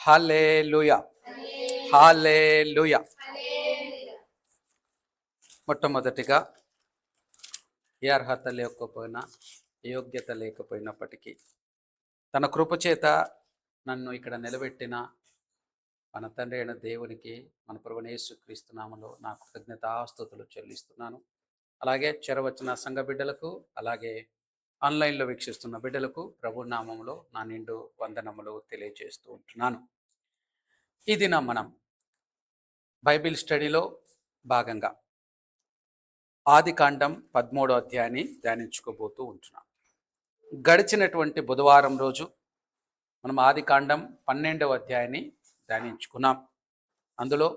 హల్లెలూయా, హల్లెలూయా. మొట్టమొదటిగా ఏ అర్హత లేకపోయినా, యోగ్యత లేకపోయినప్పటికీ తన కృపచేత నన్ను ఇక్కడ నిలబెట్టిన మన తండ్రి అయిన దేవునికి, మన ప్రభువైన యేసుక్రీస్తు నామములో నా కృతజ్ఞతాస్తుతులు చెల్లిస్తున్నాను. అలాగే చెరవచ్చిన సంఘ బిడ్డలకు, అలాగే ఆన్లైన్లో వీక్షిస్తున్న బిడ్డలకు ప్రభు నామములో నా నిండు వందనములు తెలియజేస్తూ ఉంటున్నాను. ఈ దినం మనం బైబిల్ స్టడీలో భాగంగా ఆదికాండం 13వ అధ్యాయాన్ని ధ్యానించుకోబోతూ ఉంటున్నాం. గడిచినటువంటి బుధవారం రోజు మనం ఆదికాండం 12వ అధ్యాయాన్ని ధ్యానించుకున్నాం. అందులో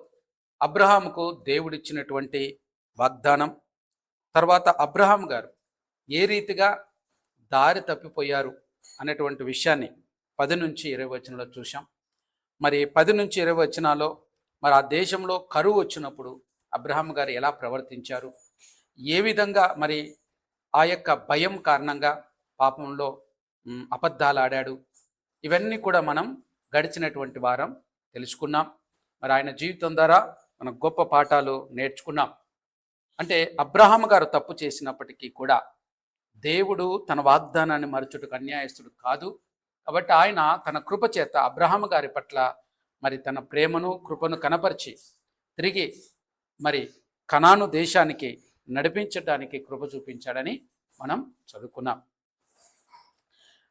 అబ్రహాముకు దేవుడిచ్చినటువంటి వాగ్దానం, తర్వాత అబ్రహాం గారు ఏ రీతిగా దారి తప్పిపోయారు అనేటువంటి విషయాన్ని 10 నుంచి 20 వచనంలో చూసాం. మరి 10 నుంచి 20 వచనాల్లో మరి ఆ దేశంలో కరువు వచ్చినప్పుడు అబ్రహాం గారు ఎలా ప్రవర్తించారు, ఏ విధంగా మరి ఆ యొక్క భయం కారణంగా పాపంలో అబద్ధాలు ఆడాడు, ఇవన్నీ కూడా మనం గడిచినటువంటి వారం తెలుసుకున్నాం. మరి ఆయన జీవితం ద్వారా మనం గొప్ప పాఠాలు నేర్చుకున్నాం. అంటే అబ్రహాం గారు తప్పు చేసినప్పటికీ కూడా దేవుడు తన వాగ్దానాన్ని మరచుటకు అన్యాయస్తుడు కాదు. కాబట్టి ఆయన తన కృప చేత అబ్రహాం గారి పట్ల మరి తన ప్రేమను కృపను కనపరిచి తిరిగి మరి కనాను దేశానికి నడిపించడానికి కృప చూపించాడని మనం చదువుకున్నాం.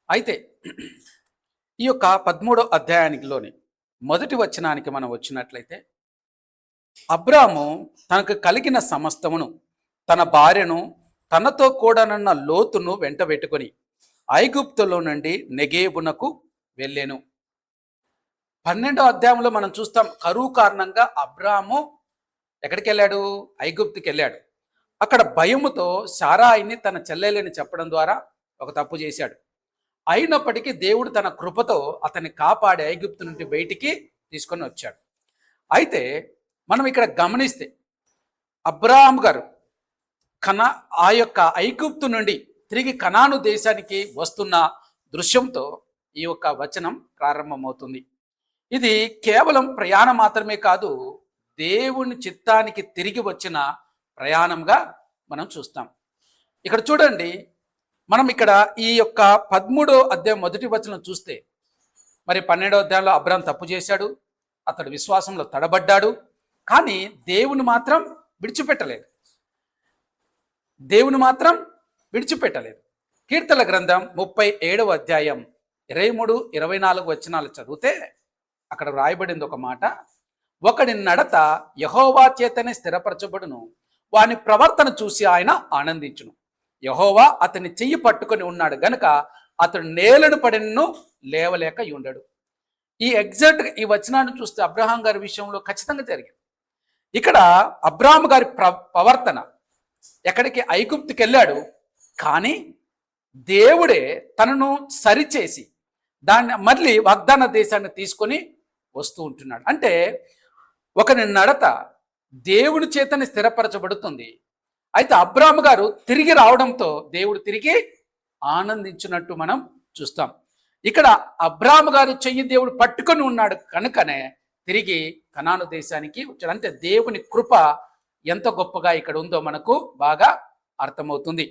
అయితే ఈ యొక్క 13వ అధ్యాయానికిలోని మొదటి వచనానికి మనం వచ్చినట్లయితే, అబ్రాము తనకు కలిగిన సమస్తమును, తన భార్యను, తనతో కూడానున్న లోతును వెంట పెట్టుకొని ఐగుప్తులో నుండి నెగేబునకు వెళ్ళాను. 12వ అధ్యాయంలో మనం చూస్తాం, కరువు కారణంగా అబ్రాము ఎక్కడికి వెళ్ళాడు? ఐగుప్తుకి వెళ్ళాడు. అక్కడ భయముతో శారాయిని తన చెల్లెలని చెప్పడం ద్వారా ఒక తప్పు చేశాడు. అయినప్పటికీ దేవుడు తన కృపతో అతన్ని కాపాడి ఐగుప్తు నుండి బయటికి తీసుకొని వచ్చాడు. అయితే మనం ఇక్కడ గమనిస్తే అబ్రాహాం గారు ఆ యొక్క ఐగుప్తు నుండి తిరిగి కనాను దేశానికి వస్తున్న దృశ్యంతో ఈ యొక్క వచనం ప్రారంభమవుతుంది. ఇది కేవలం ప్రయాణం మాత్రమే కాదు, దేవుని చిత్తానికి తిరిగి వచ్చిన ప్రయాణంగా మనం చూస్తాం. ఇక్కడ చూడండి, మనం ఇక్కడ ఈ యొక్క 13వ అధ్యాయం మొదటి వచనం చూస్తే, మరి 12వ అధ్యాయంలో అబ్రాహాం తప్పు చేశాడు, అతడు విశ్వాసంలో తడబడ్డాడు. కానీ దేవుని మాత్రం విడిచిపెట్టలేదు. కీర్తనల గ్రంథం 37వ అధ్యాయం 23, 24 వచనాలు చదివితే అక్కడ వ్రాయబడింది ఒక మాట: ఒకడి నడత యెహోవా చేతనే స్థిరపరచబడును, వాని ప్రవర్తన చూసి ఆయన ఆనందించును. యెహోవా అతని చెయ్యి పట్టుకొని ఉన్నాడు గనుక అతడు నేలను పడినను లేవలేక ఉండడు. ఈ వచనాన్ని చూస్తే అబ్రహాం గారి విషయంలో ఖచ్చితంగా జరిగింది. ఇక్కడ అబ్రహాం గారి ప్రవర్తన, ఎక్కడికి? ఐగుప్తుకి వెళ్ళాడు. కానీ దేవుడే తనను సరిచేసి దాన్ని మళ్ళీ వాగ్దాన దేశాన్ని తీసుకొని వస్తూ ఉంటున్నాడు. అంటే ఒకని నడత దేవుడి చేతని స్థిరపరచబడుతుంది. అయితే అబ్రాహాం గారు తిరిగి రావడంతో దేవుడు తిరిగి ఆనందించినట్టు మనం చూస్తాం. ఇక్కడ అబ్రాహాం గారు చెయ్యి దేవుడు పట్టుకొని ఉన్నాడు కనుకనే తిరిగి కనాను దేశానికి వచ్చాడు. అంటే దేవుని కృప ఎంత గొప్పగా ఇక్కడ ఉందో మనకు బాగా అర్థమవుతుంది.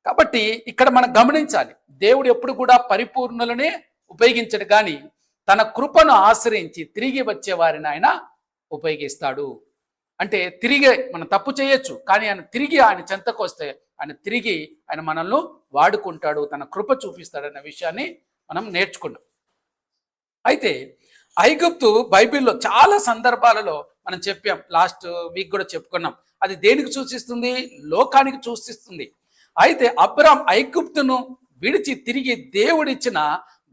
కాబట్టి ఇక్కడ మనం గమనించాలి, దేవుడు ఎప్పుడు కూడా పరిపూర్ణులనే ఉపయోగించడు, కానీ తన కృపను ఆశ్రయించి తిరిగి వచ్చే వారిని ఆయన ఉపయోగిస్తాడు. అంటే తిరిగి మనం తప్పు చేయొచ్చు, కానీ ఆయన చెంతకు వస్తే ఆయన మనల్ని వాడుకుంటాడు, తన కృప చూపిస్తాడన్న విషయాన్ని మనం నేర్చుకున్నాం. అయితే ఐగుప్తు బైబిల్లో చాలా సందర్భాలలో మనం చెప్పాం, లాస్ట్ వీక్ కూడా చెప్పుకున్నాం. అది దేనికి సూచిస్తుంది? లోకానికి సూచిస్తుంది. అయితే అబ్రాహాం ఐగుప్తును విడిచి తిరిగి దేవుడిచ్చిన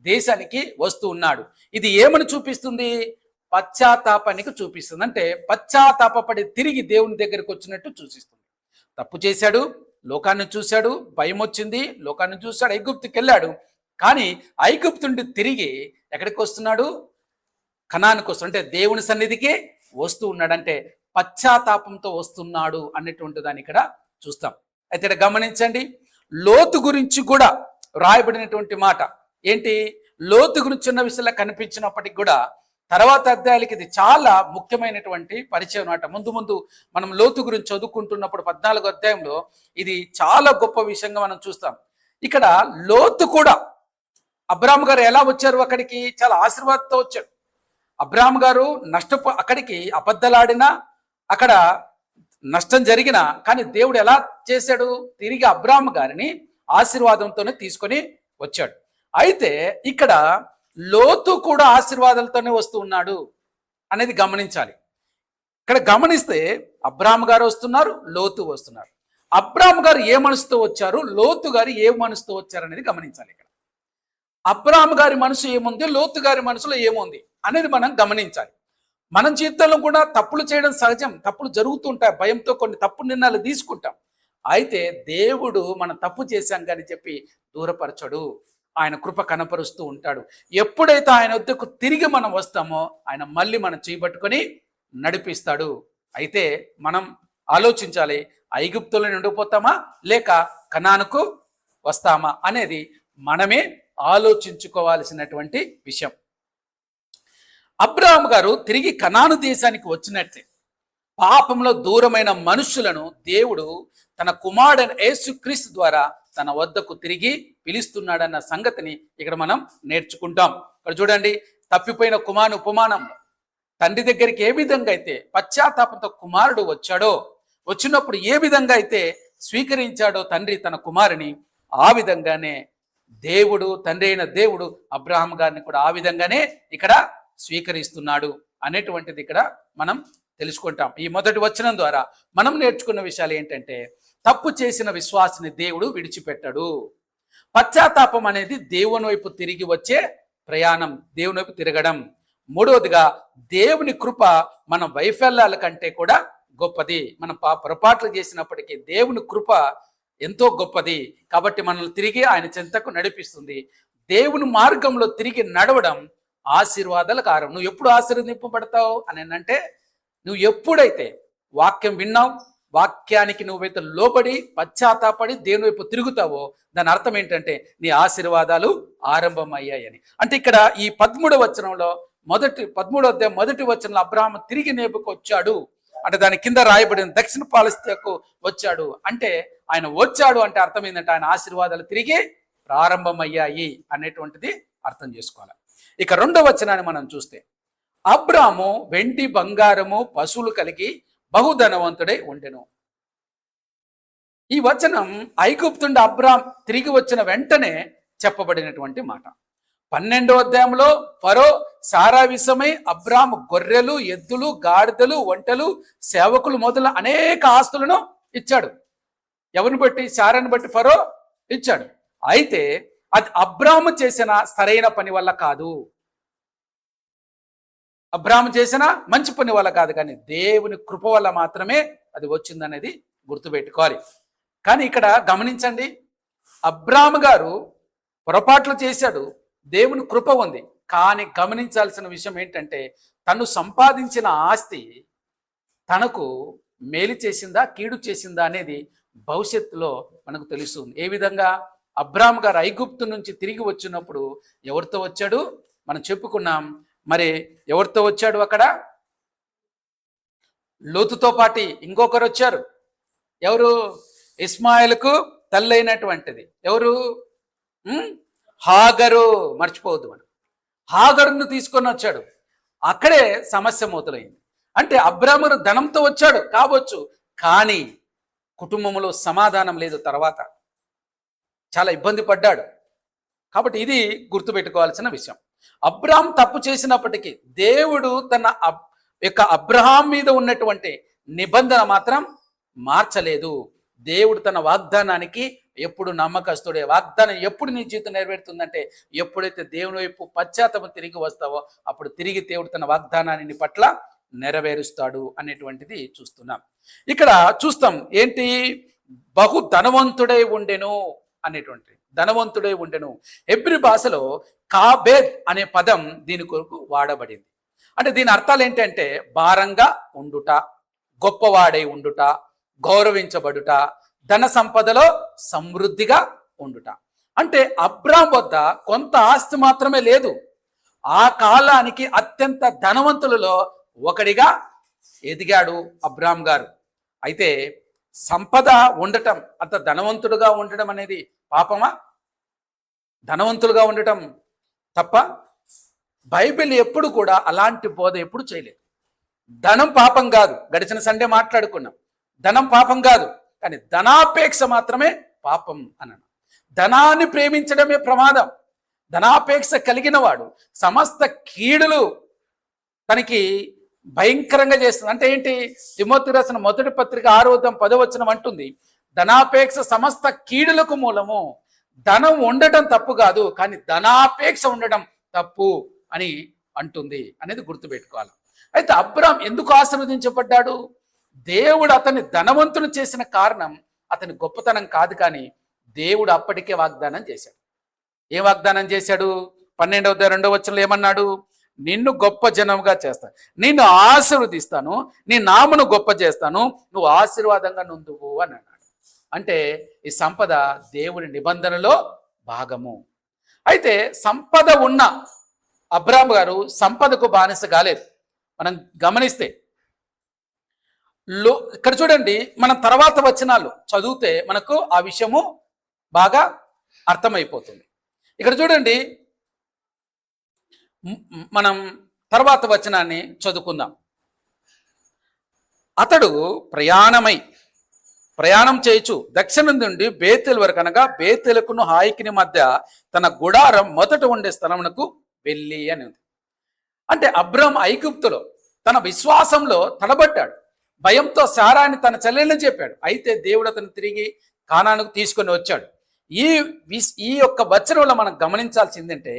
దేశానికి వస్తూ ఉన్నాడు. ఇది ఏమని చూపిస్తుంది? పశ్చాత్తాపానికి చూపిస్తుంది. అంటే పశ్చాత్తాపడి తిరిగి దేవుని దగ్గరికి వచ్చినట్టు సూచిస్తుంది. తప్పు చేశాడు, లోకాన్ని చూశాడు, భయం వచ్చింది, లోకాన్ని చూశాడు, ఐగుప్తుకి వెళ్ళాడు. కానీ ఐగుప్తు నుండి తిరిగి ఎక్కడికి వస్తున్నాడు? కనానికి వస్తున్నాడు. అంటే దేవుని సన్నిధికి వస్తూ ఉన్నాడు. అంటే పశ్చాత్తాపంతో వస్తున్నాడు అన్నటువంటి దాన్ని ఇక్కడ చూస్తాం. అయితే ఇక్కడ గమనించండి, లోతు గురించి కూడా రాయబడినటువంటి మాట ఏంటి? లోతు గురించి చిన్న విషయంలో కనిపించినప్పటికి కూడా తర్వాత అధ్యాయాలకి ఇది చాలా ముఖ్యమైనటువంటి పరిచయం అన్నమాట. ముందు ముందు మనం లోతు గురించి చదువుకుంటున్నప్పుడు 14వ అధ్యాయంలో ఇది చాలా గొప్ప విషయంగా మనం చూస్తాం. ఇక్కడ లోతు కూడా అబ్రాహాము గారు ఎలా వచ్చారు, అక్కడికి చాలా ఆశీర్వాదంతో వచ్చాడు. అబ్రాహాము గారు అక్కడికి అబద్ధలాడినా, అక్కడ నష్టం జరిగినా, కానీ దేవుడు ఎలా చేశాడు, తిరిగి అబ్రాహాము గారిని ఆశీర్వాదంతోనే తీసుకొని వచ్చాడు. అయితే ఇక్కడ లోతు కూడా ఆశీర్వాదాలతోనే వస్తూ ఉన్నాడు అనేది గమనించాలి. ఇక్కడ గమనిస్తే అబ్రాహాము గారు వస్తున్నారు, లోతు వస్తున్నారు. అబ్రాహాము గారు ఏ మనసుతో వచ్చారు, లోతు గారు ఏ మనసుతో వచ్చారు అనేది గమనించాలి. ఇక్కడ అబ్రాహాము గారి మనసు ఏముంది, లోతు గారి మనసులో ఏముంది అనేది మనం గమనించాలి. మనం జీవితంలో కూడా తప్పులు చేయడం సహజం, తప్పులు జరుగుతుంటాయి, భయంతో కొన్ని తప్పు నిర్ణయాలు తీసుకుంటాం. అయితే దేవుడు మనం తప్పు చేశాం కానీ చెప్పి దూరపరచడు, ఆయన కృప కనపరుస్తూ ఉంటాడు. ఎప్పుడైతే ఆయన వద్దకు తిరిగి మనం వస్తామో ఆయన మళ్ళీ మనం చేయబట్టుకొని నడిపిస్తాడు. అయితే మనం ఆలోచించాలి, ఐగుప్తులో ఉండిపోతామా లేక కనానుకు వస్తామా అనేది మనమే ఆలోచించుకోవాల్సినటువంటి విషయం. అబ్రాహాము గారు తిరిగి కనాను దేశానికి వచ్చినట్లే పాపంలో దూరమైన మనుషులను దేవుడు తన కుమారుడైన యేసుక్రీస్తు ద్వారా తన వద్దకు తిరిగి పిలుస్తున్నాడన్న సంగతిని ఇక్కడ మనం నేర్చుకుంటాం. ఇక్కడ చూడండి, తప్పిపోయిన కుమారుని ఉపమానం. తండ్రి దగ్గరికి ఏ విధంగా అయితే పశ్చాత్తాపంతో కుమారుడు వచ్చాడో, వచ్చినప్పుడు ఏ విధంగా అయితే స్వీకరించాడో తండ్రి తన కుమారుని, ఆ విధంగానే దేవుడు, తండ్రి అయిన దేవుడు అబ్రాహాము గారిని కూడా ఆ విధంగానే ఇక్కడ స్వీకరిస్తున్నాడు అనేటువంటిది ఇక్కడ మనం తెలుసుకుంటాం. ఈ మొదటి వచనం ద్వారా మనం నేర్చుకున్న విషయాలు ఏంటంటే, తప్పు చేసిన విశ్వాసిని దేవుడు విడిచిపెట్టడు. పశ్చాత్తాపం అనేది దేవుని వైపు తిరిగి వచ్చే ప్రయాణం, దేవుని వైపు తిరగడం. మూడవదిగా, దేవుని కృప మన వైఫల్యాల కంటే కూడా గొప్పది. మనం పొరపాట్లు చేసినప్పటికీ దేవుని కృప ఎంతో గొప్పది. కాబట్టి మనల్ని తిరిగి ఆయన చెంతకు నడిపిస్తుంది. దేవుని మార్గంలో తిరిగి నడవడం ఆశీర్వాదాల కారణం. నువ్వు ఎప్పుడు ఆశీర్వదింపబడతావు అని అంటే, నువ్వు ఎప్పుడైతే వాక్యం విన్నావు, వాక్యానికి నువ్వైతే లోబడి పశ్చాత్తాపడి దేవుని వైపు తిరుగుతావో దాని అర్థం ఏంటంటే నీ ఆశీర్వాదాలు ఆరంభమయ్యాయని. అంటే ఇక్కడ ఈ 13వ వచనంలో 13వ అధ్యాయం మొదటి వచనంలో అబ్రాహాము తిరిగి నేబుకు వచ్చాడు అంటే దాని కింద రాయబడిన దక్షిణ పాలస్తీనాకు వచ్చాడు అంటే, ఆయన వచ్చాడు అంటే అర్థం ఏంటంటే ఆయన ఆశీర్వాదాలు తిరిగి ప్రారంభమయ్యాయి అనేటువంటిది అర్థం చేసుకోవాలి. ఇక 2వ వచనాన్ని మనం చూస్తే, అబ్రాము వెండి బంగారము పశువులు కలిగి బహుధనవంతుడై ఉండెను. ఈ వచనం ఐగుప్తుండి అబ్రాం తిరిగి వచ్చిన వెంటనే చెప్పబడినటువంటి మాట. 12వ అధ్యాయంలో ఫరో సారా విషయమై అబ్రాము గొర్రెలు, ఎద్దులు, గాడిదలు, ఒంటెలు, సేవకులు మొదలు అనేక ఆస్తులను ఇచ్చాడు. ఎవరిని బట్టి? సారాన్ని బట్టి ఫరో ఇచ్చాడు. అయితే అది అబ్రాము చేసిన సరైన పని వల్ల కాదు, అబ్రాహాము చేసిన మంచి పని వల్ల కాదు, కానీ దేవుని కృప వల్ల మాత్రమే అది వచ్చిందనేది గుర్తుపెట్టుకోవాలి. కానీ ఇక్కడ గమనించండి, అబ్రాహాము గారు పొరపాట్లు చేశాడు, దేవుని కృప ఉంది. కానీ గమనించాల్సిన విషయం ఏంటంటే, తను సంపాదించిన ఆస్తి తనకు మేలు చేసిందా కీడు చేసిందా అనేది భవిష్యత్తులో మనకు తెలుస్తుంది. ఏ విధంగా? అబ్రాహాము గారు ఐగుప్తు నుంచి తిరిగి వచ్చినప్పుడు ఎవరితో వచ్చాడు మనం చెప్పుకున్నాం. మరి ఎవరితో వచ్చాడు? అక్కడ లోతుతో పాటి ఇంకొకరు వచ్చారు. ఎవరు? ఇస్మాయిల్కు తల్లైనటువంటిది ఎవరు? హాగరు. మర్చిపోవద్దు మనం. హాగరును తీసుకొని వచ్చాడు. అక్కడే సమస్య మొదలైంది. అంటే అబ్రాహాము ధనంతో వచ్చాడు కావచ్చు, కానీ కుటుంబంలో సమాధానం లేదు, తర్వాత చాలా ఇబ్బంది పడ్డాడు. కాబట్టి ఇది గుర్తుపెట్టుకోవాల్సిన విషయం. అబ్రాహాం తప్పు చేసినప్పటికీ దేవుడు తన యొక్క అబ్రహాం మీద ఉన్నటువంటి నిబంధన మాత్రం మార్చలేదు. దేవుడు తన వాగ్దానానికి ఎప్పుడు నమ్మకస్తుడే. వాగ్దానం ఎప్పుడు నీ జీవితం నెరవేరుతుందంటే, ఎప్పుడైతే దేవుని వైపు పశ్చాత్తాపం తిరిగి వస్తావో అప్పుడు తిరిగి దేవుడు తన వాగ్దానాన్ని నీ పట్ల నెరవేరుస్తాడు అనేటువంటిది చూస్తున్నాం. ఇక్కడ చూస్తాం ఏంటి? బహు ధనవంతుడై ఉండెను అనేటువంటి, ధనవంతుడై ఉండెను. హెబ్రీ భాషలో కాబేద్ అనే పదం దీని కొరకు వాడబడింది. అంటే దీని అర్థాలు ఏంటంటే, భారంగా ఉండుట, గొప్పవాడై ఉండుట, గౌరవించబడుట, ధన సంపదలో సమృద్ధిగా ఉండుట. అంటే అబ్రాహాం వద్ద కొంత ఆస్తి మాత్రమే లేదు, ఆ కాలానికి అత్యంత ధనవంతులలో ఒకడిగా ఎదిగాడు అబ్రామ్ గారు. అయితే సంపద ఉండటం, అంత ధనవంతుడుగా ఉండటం అనేది పాపమా? ధనవంతులుగా ఉండటం తప్ప? బైబిల్ ఎప్పుడు కూడా అలాంటి బోధ ఎప్పుడు చేయలేదు. ధనం పాపం కాదు, గడిచిన సండే మాట్లాడుకున్నాం. ధనం పాపం కాదు, కానీ ధనాపేక్ష మాత్రమే పాపం అన్నాను. ధనాన్ని ప్రేమించడమే ప్రమాదం. ధనాపేక్ష కలిగిన వాడు సమస్త కీడులు తనకి భయంకరంగా చేస్తుంది. అంటే ఏంటి? తిమోతి రాసిన మొదటి పత్రిక 6:10 అంటుంది, ధనాపేక్ష సమస్త కీడులకు మూలము. ధనం ఉండటం తప్పు కాదు, కానీ ధనాపేక్ష ఉండటం తప్పు అని అంటుంది అనేది గుర్తుపెట్టుకోవాలి. అయితే అబ్రామ్ ఎందుకు ఆశీర్వదించబడ్డాడు? దేవుడు అతన్ని ధనవంతుని చేసిన కారణం అతని గొప్పతనం కాదు, కానీ దేవుడు అప్పటికే వాగ్దానం చేశాడు. ఏ వాగ్దానం చేశాడు? 12:2 ఏమన్నాడు? నిన్ను గొప్ప జనముగా చేస్తాను, నిన్ను ఆశీర్వదిస్తాను, నీ నామను గొప్ప చేస్తాను, నువ్వు ఆశీర్వాదంగా నొందువు అని అన్నాడు. అంటే ఈ సంపద దేవుని నిబంధనలో భాగము. అయితే సంపద ఉన్న అబ్రామ్ గారు సంపదకు బానిస కాలేదు. మనం గమనిస్తే ఇక్కడ చూడండి, మనం తర్వాత వచనాలు చదివితే మనకు ఆ విషయము బాగా అర్థమైపోతుంది. ఇక్కడ చూడండి, మనం తర్వాత వచనాన్ని చదువుకుందాం. అతడు ప్రయాణం చేయుచు దక్షిణం నుండి బేతేలు వరకు, అనగా బేతేలుకును హాయికిని మధ్య తన గుడారం మొదట ఉండే స్థలమునకు వెళ్ళి అని ఉంది. అంటే అబ్రామ్ ఐగుప్తులో తన విశ్వాసంలో తడబడ్డాడు. భయంతో శారాని తన చెల్లెళ్ళని చెప్పాడు. అయితే దేవుడు అతను తిరిగి కానానుకు తీసుకొని వచ్చాడు. ఈ యొక్క వచనంలో మనం గమనించాల్సిందంటే,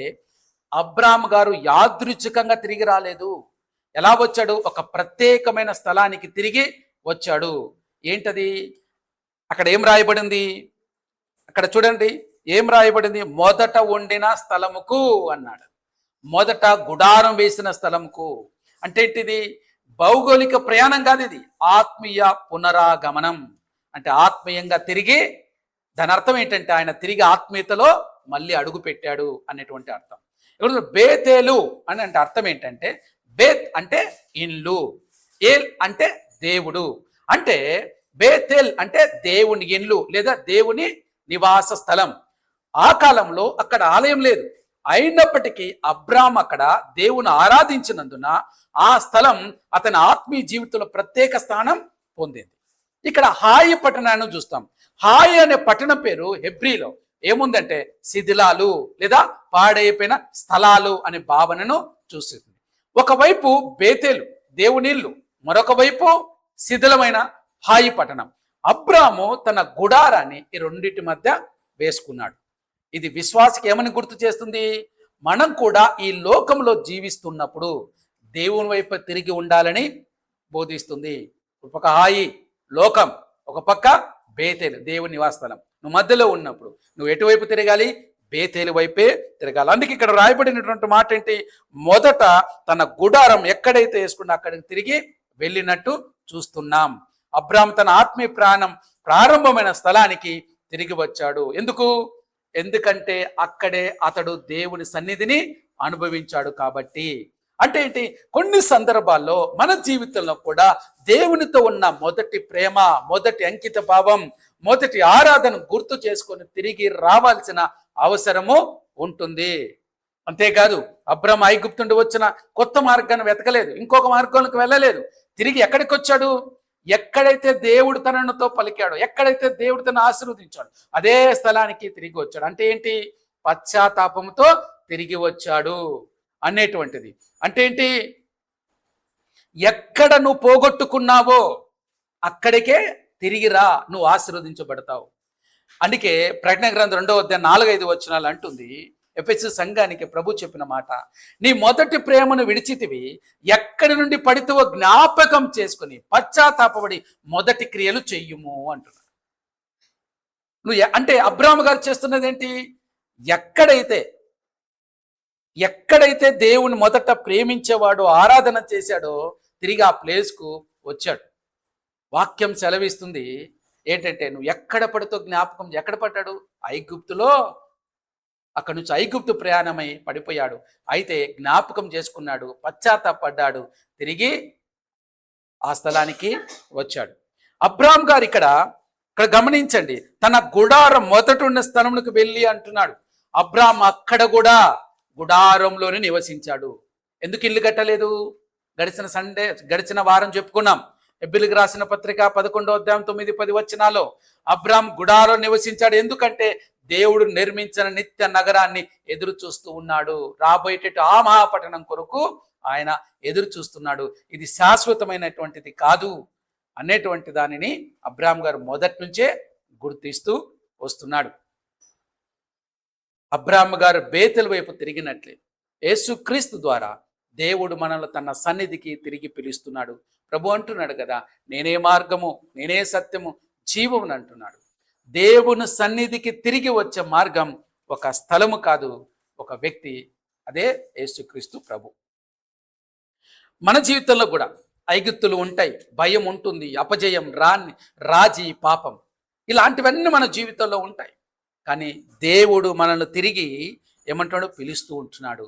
అబ్రామ్ గారు యాదృచ్ఛికంగా తిరిగి రాలేదు. ఎలా వచ్చాడు? ఒక ప్రత్యేకమైన స్థలానికి తిరిగి వచ్చాడు. ఏంటది? అక్కడ ఏం రాయబడింది? అక్కడ చూడండి, ఏం రాయబడింది? మొదట వండిన స్థలముకు అన్నాడు. మొదట గుడారం వేసిన స్థలముకు. అంటే ఏంటిది? భౌగోళిక ప్రయాణం కాదు, ఇది ఆత్మీయ పునరాగమనం. అంటే ఆత్మీయంగా తిరిగి, దాని అర్థం ఏంటంటే ఆయన తిరిగి ఆత్మీయతలో మళ్ళీ అడుగు పెట్టాడు అనేటువంటి అర్థం. ఇప్పుడు బేతేలు అని అంటే అర్థం ఏంటంటే, బేత్ అంటే ఇల్లు, ఏల్ అంటే దేవుడు. అంటే బేతేల్ అంటే దేవుని ఇల్లు లేదా దేవుని నివాస స్థలం. ఆ కాలంలో అక్కడ ఆలయం లేదు. అయినప్పటికీ అబ్రామ్ అక్కడ దేవుని ఆరాధించినందున ఆ స్థలం అతని ఆత్మీయ జీవితంలో ప్రత్యేక స్థానం పొందింది. ఇక్కడ హాయి పట్టణాన్ని చూస్తాం. హాయి అనే పట్టణం పేరు హెబ్రీలో ఏముందంటే శిథిలాలు లేదా పాడైపోయిన స్థలాలు అనే భావనను చూస్తుంది. ఒకవైపు బేతేలు దేవునిల్లు, మరొక వైపు శిథిలమైన హాయి పట్టణం. అబ్రాము తన గుడారాన్ని ఈ రెండింటి మధ్య వేసుకున్నాడు. ఇది విశ్వాసకి ఏమని గుర్తు చేస్తుంది? మనం కూడా ఈ లోకంలో జీవిస్తున్నప్పుడు దేవుని వైపు తిరిగి ఉండాలని బోధిస్తుంది. ఒక పక్క హాయి లోకం, ఒక పక్క బేతేలు దేవుని నివాసస్థలం. నువ్వు మధ్యలో ఉన్నప్పుడు నువ్వు ఎటువైపు తిరగాలి? బేతేలు వైపే తిరగాలి. అందుకే ఇక్కడ రాయబడినటువంటి మాట ఏంటి? మొదట తన గుడారం ఎక్కడైతే వేసుకున్నా అక్కడికి తిరిగి వెళ్ళినట్టు చూస్తున్నాం. అబ్రామ్ తన ఆత్మీయ ప్రారంభమైన స్థలానికి తిరిగి వచ్చాడు. ఎందుకంటే అక్కడే అతడు దేవుని సన్నిధిని అనుభవించాడు కాబట్టి. అంటే ఏంటి? కొన్ని సందర్భాల్లో మన జీవితంలో కూడా దేవునితో ఉన్న మొదటి ప్రేమ, మొదటి అంకిత భావం, మొదటి ఆరాధన గుర్తు చేసుకొని తిరిగి రావాల్సిన అవసరము ఉంటుంది. అంతేకాదు అబ్రామ్ ఐగుప్తు వచ్చిన కొత్త మార్గాన్ని వెతకలేదు, ఇంకొక మార్గంలోకి వెళ్ళలేదు. తిరిగి ఎక్కడికి వచ్చాడు? ఎక్కడైతే దేవుడు తనతో పలికాడో, ఎక్కడైతే దేవుడు తను ఆశీర్వదించాడు అదే స్థలానికి తిరిగి వచ్చాడు. అంటే ఏంటి? పశ్చాత్తాపంతో తిరిగి వచ్చాడు అనేటువంటిది. అంటే ఏంటి? ఎక్కడ నువ్వు పోగొట్టుకున్నావో అక్కడికే తిరిగి రా, నువ్వు ఆశీర్వదించబడతావు. అందుకే ప్రకటన గ్రంథం 2:4-5 అంటుంది, ఎఫెసు సంఘానికి ప్రభు చెప్పిన మాట, నీ మొదటి ప్రేమను విడిచితివి, ఎక్కడి నుండి పడితేవో జ్ఞాపకం చేసుకుని పశ్చాత్తాపడి మొదటి క్రియలు చెయ్యుము అంటున్నాడు. నువ్వు అంటే అబ్రాహాము గారు చేస్తున్నది ఏంటి? ఎక్కడైతే దేవుని మొదట ప్రేమించేవాడో, ఆరాధన చేశాడో తిరిగి ఆ ప్లేస్కు వచ్చాడు. వాక్యం సెలవిస్తుంది ఏంటంటే, నువ్వు ఎక్కడ పడితో జ్ఞాపకం. ఎక్కడ పడ్డాడు? ఐగుప్తులో అక్కడి నుంచి ఐగుప్తు ప్రయాణమై పడిపోయాడు. అయితే జ్ఞాపకం చేసుకున్నాడు, పశ్చాత్తాపడ్డాడు, తిరిగి ఆ స్థలానికి వచ్చాడు. అబ్రాహాం గారు ఇక్కడ గమనించండి, తన గుడారం మొదటున్న స్థలంలోకి వెళ్ళి అంటున్నాడు. అబ్రాహాం అక్కడ కూడా గుడారంలోనే నివసించాడు. ఎందుకు ఇల్లు కట్టలేదు? గడిచిన వారం చెప్పుకున్నాం. హెబ్రీయులకు రాసిన పత్రిక 11వ అధ్యాయం 9-10 వచనాల్లో అబ్రాహాం గుడారం నివసించాడు. ఎందుకంటే దేవుడు నిర్మించిన నిత్య నగరాన్ని ఎదురు చూస్తూ ఉన్నాడు. రాబోయేటట్టు ఆ మహాపట్టణం కొరకు ఆయన ఎదురు చూస్తున్నాడు. ఇది శాశ్వతమైనటువంటిది కాదు అనేటువంటి దానిని అబ్రాహాం గారు మొదటి నుంచే గుర్తిస్తూ వస్తున్నాడు. అబ్రాహాం గారు బేతెలు వైపు తిరిగినట్లే యేసుక్రీస్తు ద్వారా దేవుడు మనల్ని తన సన్నిధికి తిరిగి పిలుస్తున్నాడు. ప్రభు అంటున్నాడు కదా, నేనే మార్గము, నేనే సత్యము, జీవమును అంటున్నాడు. దేవుని సన్నిధికి తిరిగి వచ్చే మార్గం ఒక స్థలము కాదు, ఒక వ్యక్తి. అదే యేసుక్రీస్తు ప్రభు. మన జీవితంలో కూడా ఐగుప్తులు ఉంటాయి, భయం ఉంటుంది, అపజయం, రాజీ, పాపం, ఇలాంటివన్నీ మన జీవితంలో ఉంటాయి. కానీ దేవుడు మనల్ని తిరిగి ఏమంటాడు? పిలుస్తూ ఉంటున్నాడు.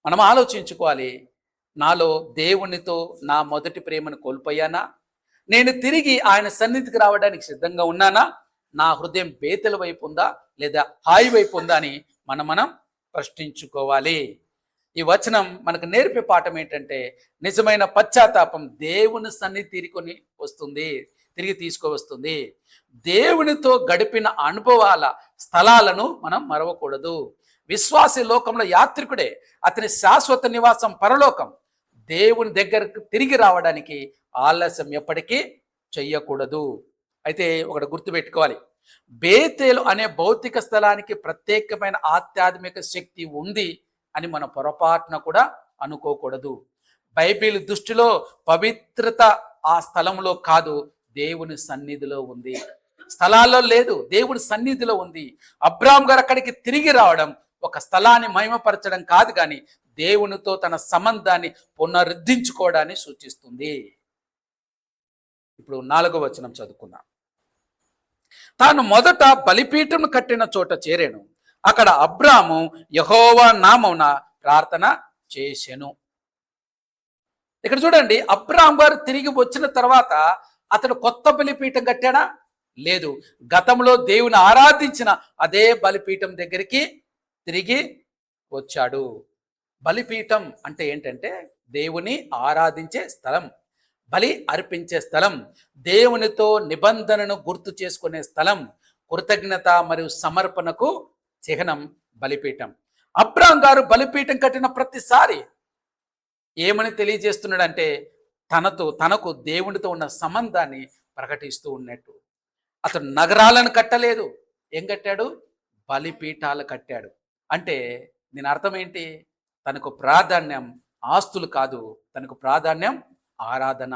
మనం ఆలోచించుకోవాలి, నాలో దేవునితో నా మొదటి ప్రేమను కోల్పోయానా? నేను తిరిగి ఆయన సన్నిధికి రావడానికి సిద్ధంగా ఉన్నానా? నా హృదయం బేతెల వైపు ఉందా లేదా హాయి వైపు ఉందా అని మనం ప్రశ్నించుకోవాలి. ఈ వచనం మనకు నేర్పే పాఠం ఏంటంటే, నిజమైన పశ్చాత్తాపం దేవుని సన్నిధి తిరిగి తీసుకువస్తుంది. దేవునితో గడిపిన అనుభవాల స్థలాలను మనం మరవకూడదు. విశ్వాసి లోకంలో యాత్రికుడే, అతని శాశ్వత నివాసం పరలోకం. దేవుని దగ్గరకు తిరిగి రావడానికి ఆలస్యం ఎప్పటికీ చెయ్యకూడదు. అయితే ఒకటి గుర్తుపెట్టుకోవాలి, బేతేలు అనే భౌతిక స్థలానికి ప్రత్యేకమైన ఆధ్యాత్మిక శక్తి ఉంది అని మన పొరపాటున కూడా అనుకోకూడదు. బైబిల్ దృష్టిలో పవిత్రత ఆ స్థలంలో కాదు, దేవుని సన్నిధిలో ఉంది. స్థలాల్లో లేదు, దేవుని సన్నిధిలో ఉంది. అబ్రాహాం గారు అక్కడికి తిరిగి రావడం ఒక స్థలాన్ని మహిమపరచడం కాదు, కానీ దేవునితో తన సంబంధాన్ని పునరుద్ధరించుకోవడాన్ని సూచిస్తుంది. ఇప్పుడు 4వ వచనం చదువుకుందాం. తాను మొదట బలిపీఠం కట్టిన చోట చేరాను. అక్కడ అబ్రాహాము యెహోవా నామమున ప్రార్థన చేసెను. ఇక్కడ చూడండి, అబ్రాహాం గారు తిరిగి వచ్చిన తర్వాత అతడు కొత్త బలిపీఠం కట్టాడా? లేదు. గతంలో దేవుని ఆరాధించిన అదే బలిపీఠం దగ్గరికి తిరిగి వచ్చాడు. బలిపీఠం అంటే ఏంటంటే దేవుని ఆరాధించే స్థలం, బలి అర్పించే స్థలం, దేవునితో నిబంధనను గుర్తు చేసుకునే స్థలం, కృతజ్ఞత మరియు సమర్పణకు చిహ్నం బలిపీఠం. అబ్రాహాం గారు బలిపీఠం కట్టిన ప్రతిసారి ఏమని తెలియజేస్తున్నాడంటే, తనకు దేవునితో ఉన్న సంబంధాన్ని ప్రకటిస్తూ ఉన్నట్టు. అతడు నగరాలను కట్టలేదు. ఏం కట్టాడు? బలిపీఠాలు కట్టాడు. అంటే దీని అర్థం ఏంటి? తనకు ప్రాధాన్యం ఆస్తులు కాదు, తనకు ప్రాధాన్యం ఆరాధన,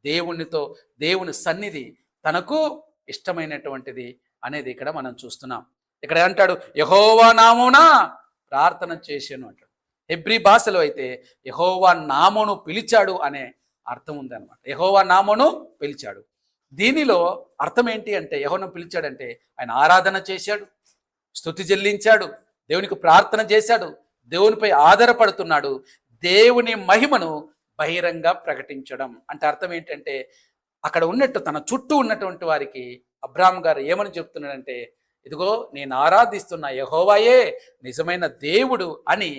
దేవుని సన్నిధి తనకు ఇష్టమైనటువంటిది అనేది ఇక్కడ మనం చూస్తున్నాం. ఇక్కడ అంటాడు, యెహోవా నామమున ప్రార్థన చేశాను అంటాడు. హెబ్రీ భాషలో అయితే యెహోవా నామమును పిలిచాడు అనే అర్థం ఉందన్నమాట. యెహోవా నామమును పిలిచాడు. దీనిలో అర్థం ఏంటి అంటే, యెహోవాను పిలిచాడంటే ఆయన ఆరాధన చేశాడు, స్తుతి చెల్లించాడు, దేవునికి ప్రార్థన చేశాడు, దేవునిపై ఆధారపడుతున్నాడు. దేవుని మహిమను బహిరంగ ప్రకటించడం అంటే అర్థం ఏంటంటే, అక్కడ ఉన్నట్టు తన చుట్టూ ఉన్నటువంటి వారికి అబ్రాహాం గారు ఏమని చెప్తున్నాడంటే, ఇదిగో నేను ఆరాధిస్తున్న యెహోవాయే నిజమైన దేవుడు అని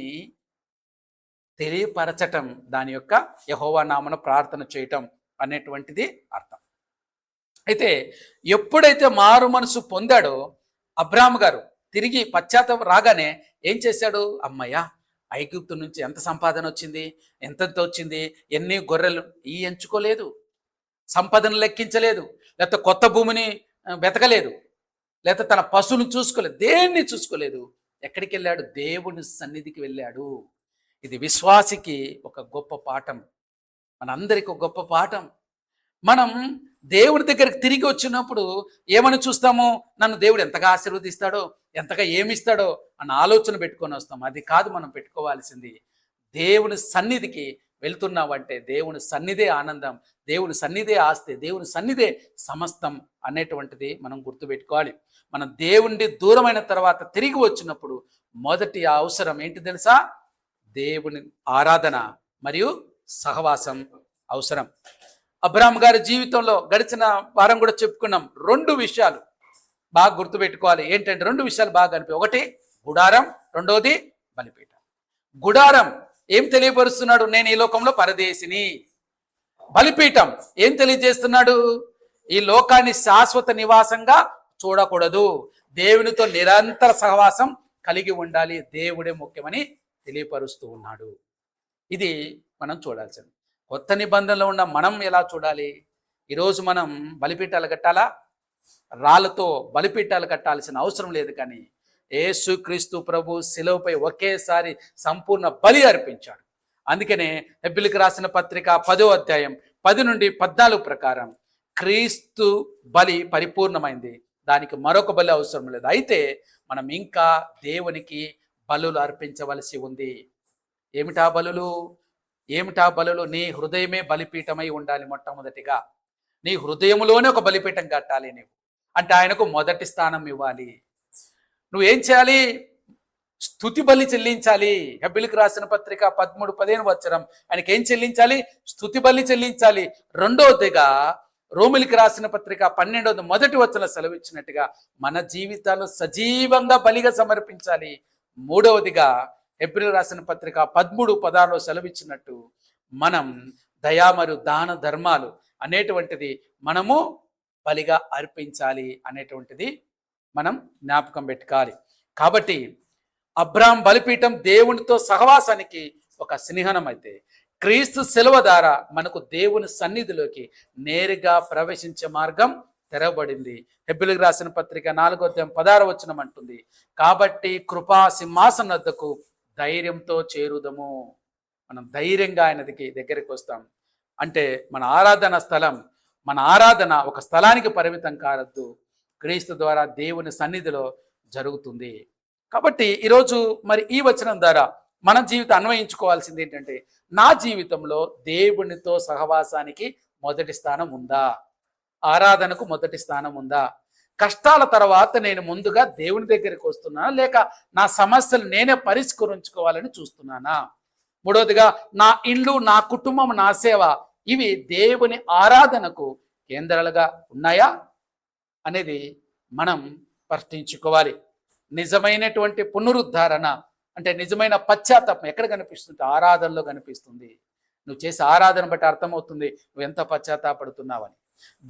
తెలియపరచటం, దాని యొక్క యెహోవా నామమున ప్రార్థన చేయటం అనేటువంటిది అర్థం. అయితే ఎప్పుడైతే మారు మనసు పొందాడో అబ్రాహాం గారు తిరిగి పశ్చాత్తాపం రాగానే ఏం చేశాడు? అమ్మయ్య, ఐగుప్తు నుంచి ఎంత సంపాదన వచ్చింది, ఎంతెంత వచ్చింది, ఎన్ని గొర్రెలు ఎంచుకోలేదు, సంపదను లెక్కించలేదు, లేకపోతే కొత్త భూమిని వెతకలేదు, లేకపోతే తన పశువును చూసుకోలేదు, దేన్ని చూసుకోలేదు. ఎక్కడికి వెళ్ళాడు? దేవుని సన్నిధికి వెళ్ళాడు. ఇది విశ్వాసికి ఒక గొప్ప పాఠం, మనందరికీ ఒక గొప్ప పాఠం. మనం దేవుని దగ్గరికి తిరిగి వచ్చినప్పుడు ఏమని చూస్తాము? నన్ను దేవుడు ఎంతగా ఆశీర్వదిస్తాడో, ఎంతగా ఏమిస్తాడో అన్న ఆలోచన పెట్టుకొని వస్తాం. అది కాదు మనం పెట్టుకోవాల్సింది. దేవుని సన్నిధికి వెళ్తున్నావంటే దేవుని సన్నిధే ఆనందం, దేవుని సన్నిధే ఆస్తి, దేవుని సన్నిధే సమస్తం అనేటువంటిది మనం గుర్తుపెట్టుకోవాలి. మనం దేవుని దూరమైన తర్వాత తిరిగి వచ్చినప్పుడు మొదటి అవసరం ఏంటి తెలుసా? దేవుని ఆరాధన మరియు సహవాసం అవసరం. అబ్రాహాం గారి జీవితంలో గడిచిన వారం కూడా చెప్పుకున్నాం. 2 విషయాలు బాగా గుర్తుపెట్టుకోవాలి. ఏంటంటే 2 విషయాలు బాగా కనిపి, ఒకటి గుడారం, రెండోది బలిపీఠం. గుడారం ఏం తెలియపరుస్తున్నాడు? నేను ఈ లోకంలో పరదేశిని. బలిపీఠం ఏం తెలియజేస్తున్నాడు? ఈ లోకాన్ని శాశ్వత నివాసంగా చూడకూడదు, దేవునితో నిరంతర సహవాసం కలిగి ఉండాలి, దేవుడే ముఖ్యమని తెలియపరుస్తూ ఉన్నాడు. ఇది మనం చూడాల్సింది. కొత్త నిబంధనలో ఉన్న మనం ఎలా చూడాలి? ఈరోజు మనం బలిపీఠాలు కట్టాలా? రాళ్ళతో బలిపీఠాలు కట్టాల్సిన అవసరం లేదు. కానీ యేసుక్రీస్తు ప్రభు శిలువపై ఒకేసారి సంపూర్ణ బలి అర్పించాడు. అందుకనే హెబ్రీయులకు రాసిన పత్రిక 10వ అధ్యాయం 10 నుండి 14 ప్రకారం క్రీస్తు బలి పరిపూర్ణమైంది, దానికి మరొక బలి అవసరం లేదు. అయితే మనం ఇంకా దేవునికి బలులు అర్పించవలసి ఉంది. ఏమిటా బలులు? నీ హృదయమే బలిపీఠమై ఉండాలి. మొట్టమొదటిగా నీ హృదయంలోనే ఒక బలిపీఠం కట్టాలి. నీవు అంటే ఆయనకు మొదటి స్థానం ఇవ్వాలి. నువ్వేం చేయాలి? స్తుతి బలి చెల్లించాలి. హెబ్రీయులకు రాసిన పత్రిక 13:15 వచనం, ఆయనకి ఏం చెల్లించాలి? స్తుతి బలి చెల్లించాలి. రెండవదిగా రోమిలికి రాసిన పత్రిక 12వ మొదటి వచనం సెలవిచ్చినట్టుగా మన జీవితాలు సజీవంగా బలిగా సమర్పించాలి. మూడవదిగా హెబ్రీయులకు రాసిన పత్రిక 13:16 సెలవిచ్చినట్టు మనం దయా మరియు దాన ధర్మాలు అనేటువంటిది మనము బలిగా అర్పించాలి అనేటువంటిది మనం జ్ఞాపకం పెట్టుకోవాలి. కాబట్టి అబ్రాహాం బలిపీఠం దేవునితో సహవాసానికి ఒక చిహ్నం అయితే, క్రీస్తు శిలువ ద్వారా మనకు దేవుని సన్నిధిలోకి నేరుగా ప్రవేశించే మార్గం తెరవబడింది. హెబ్రీయులకు రాసిన పత్రిక 4వ అధ్యాయం 16వ వచనం అంటుంది, కాబట్టి కృపా సింహాసనం వద్దకు ధైర్యంతో చేరుదము. మనం ధైర్యంగా ఆయన దగ్గరికి వస్తాం. అంటే మన ఆరాధన స్థలం, మన ఆరాధన ఒక స్థలానికి పరిమితం కావద్దు, క్రీస్తు ద్వారా దేవుని సన్నిధిలో జరుగుతుంది. కాబట్టి ఈరోజు మరి ఈ వచనం ద్వారా మన జీవితం అన్వయించుకోవాల్సింది ఏంటంటే, నా జీవితంలో దేవునితో సహవాసానికి మొదటి స్థానం ఉందా? ఆరాధనకు మొదటి స్థానం ఉందా? కష్టాల తర్వాత నేను ముందుగా దేవుని దగ్గరికి వస్తున్నానా, లేక నా సమస్యలు నేనే పరిష్కరించుకోవాలని చూస్తున్నానా? మూడవదిగా నా ఇల్లు, నా కుటుంబం, నా సేవ ఇవి దేవుని ఆరాధనకు కేంద్రాలుగా ఉన్నాయా అనేది మనం ప్రశ్నించుకోవాలి. నిజమైనటువంటి పునరుద్ధరణ అంటే నిజమైన పశ్చాత్తాపం ఎక్కడ కనిపిస్తుంది? ఆరాధనలో కనిపిస్తుంది. నువ్వు చేసే ఆరాధన బట్టి అర్థమవుతుంది నువ్వు ఎంత పశ్చాత్తాపడుతున్నావని.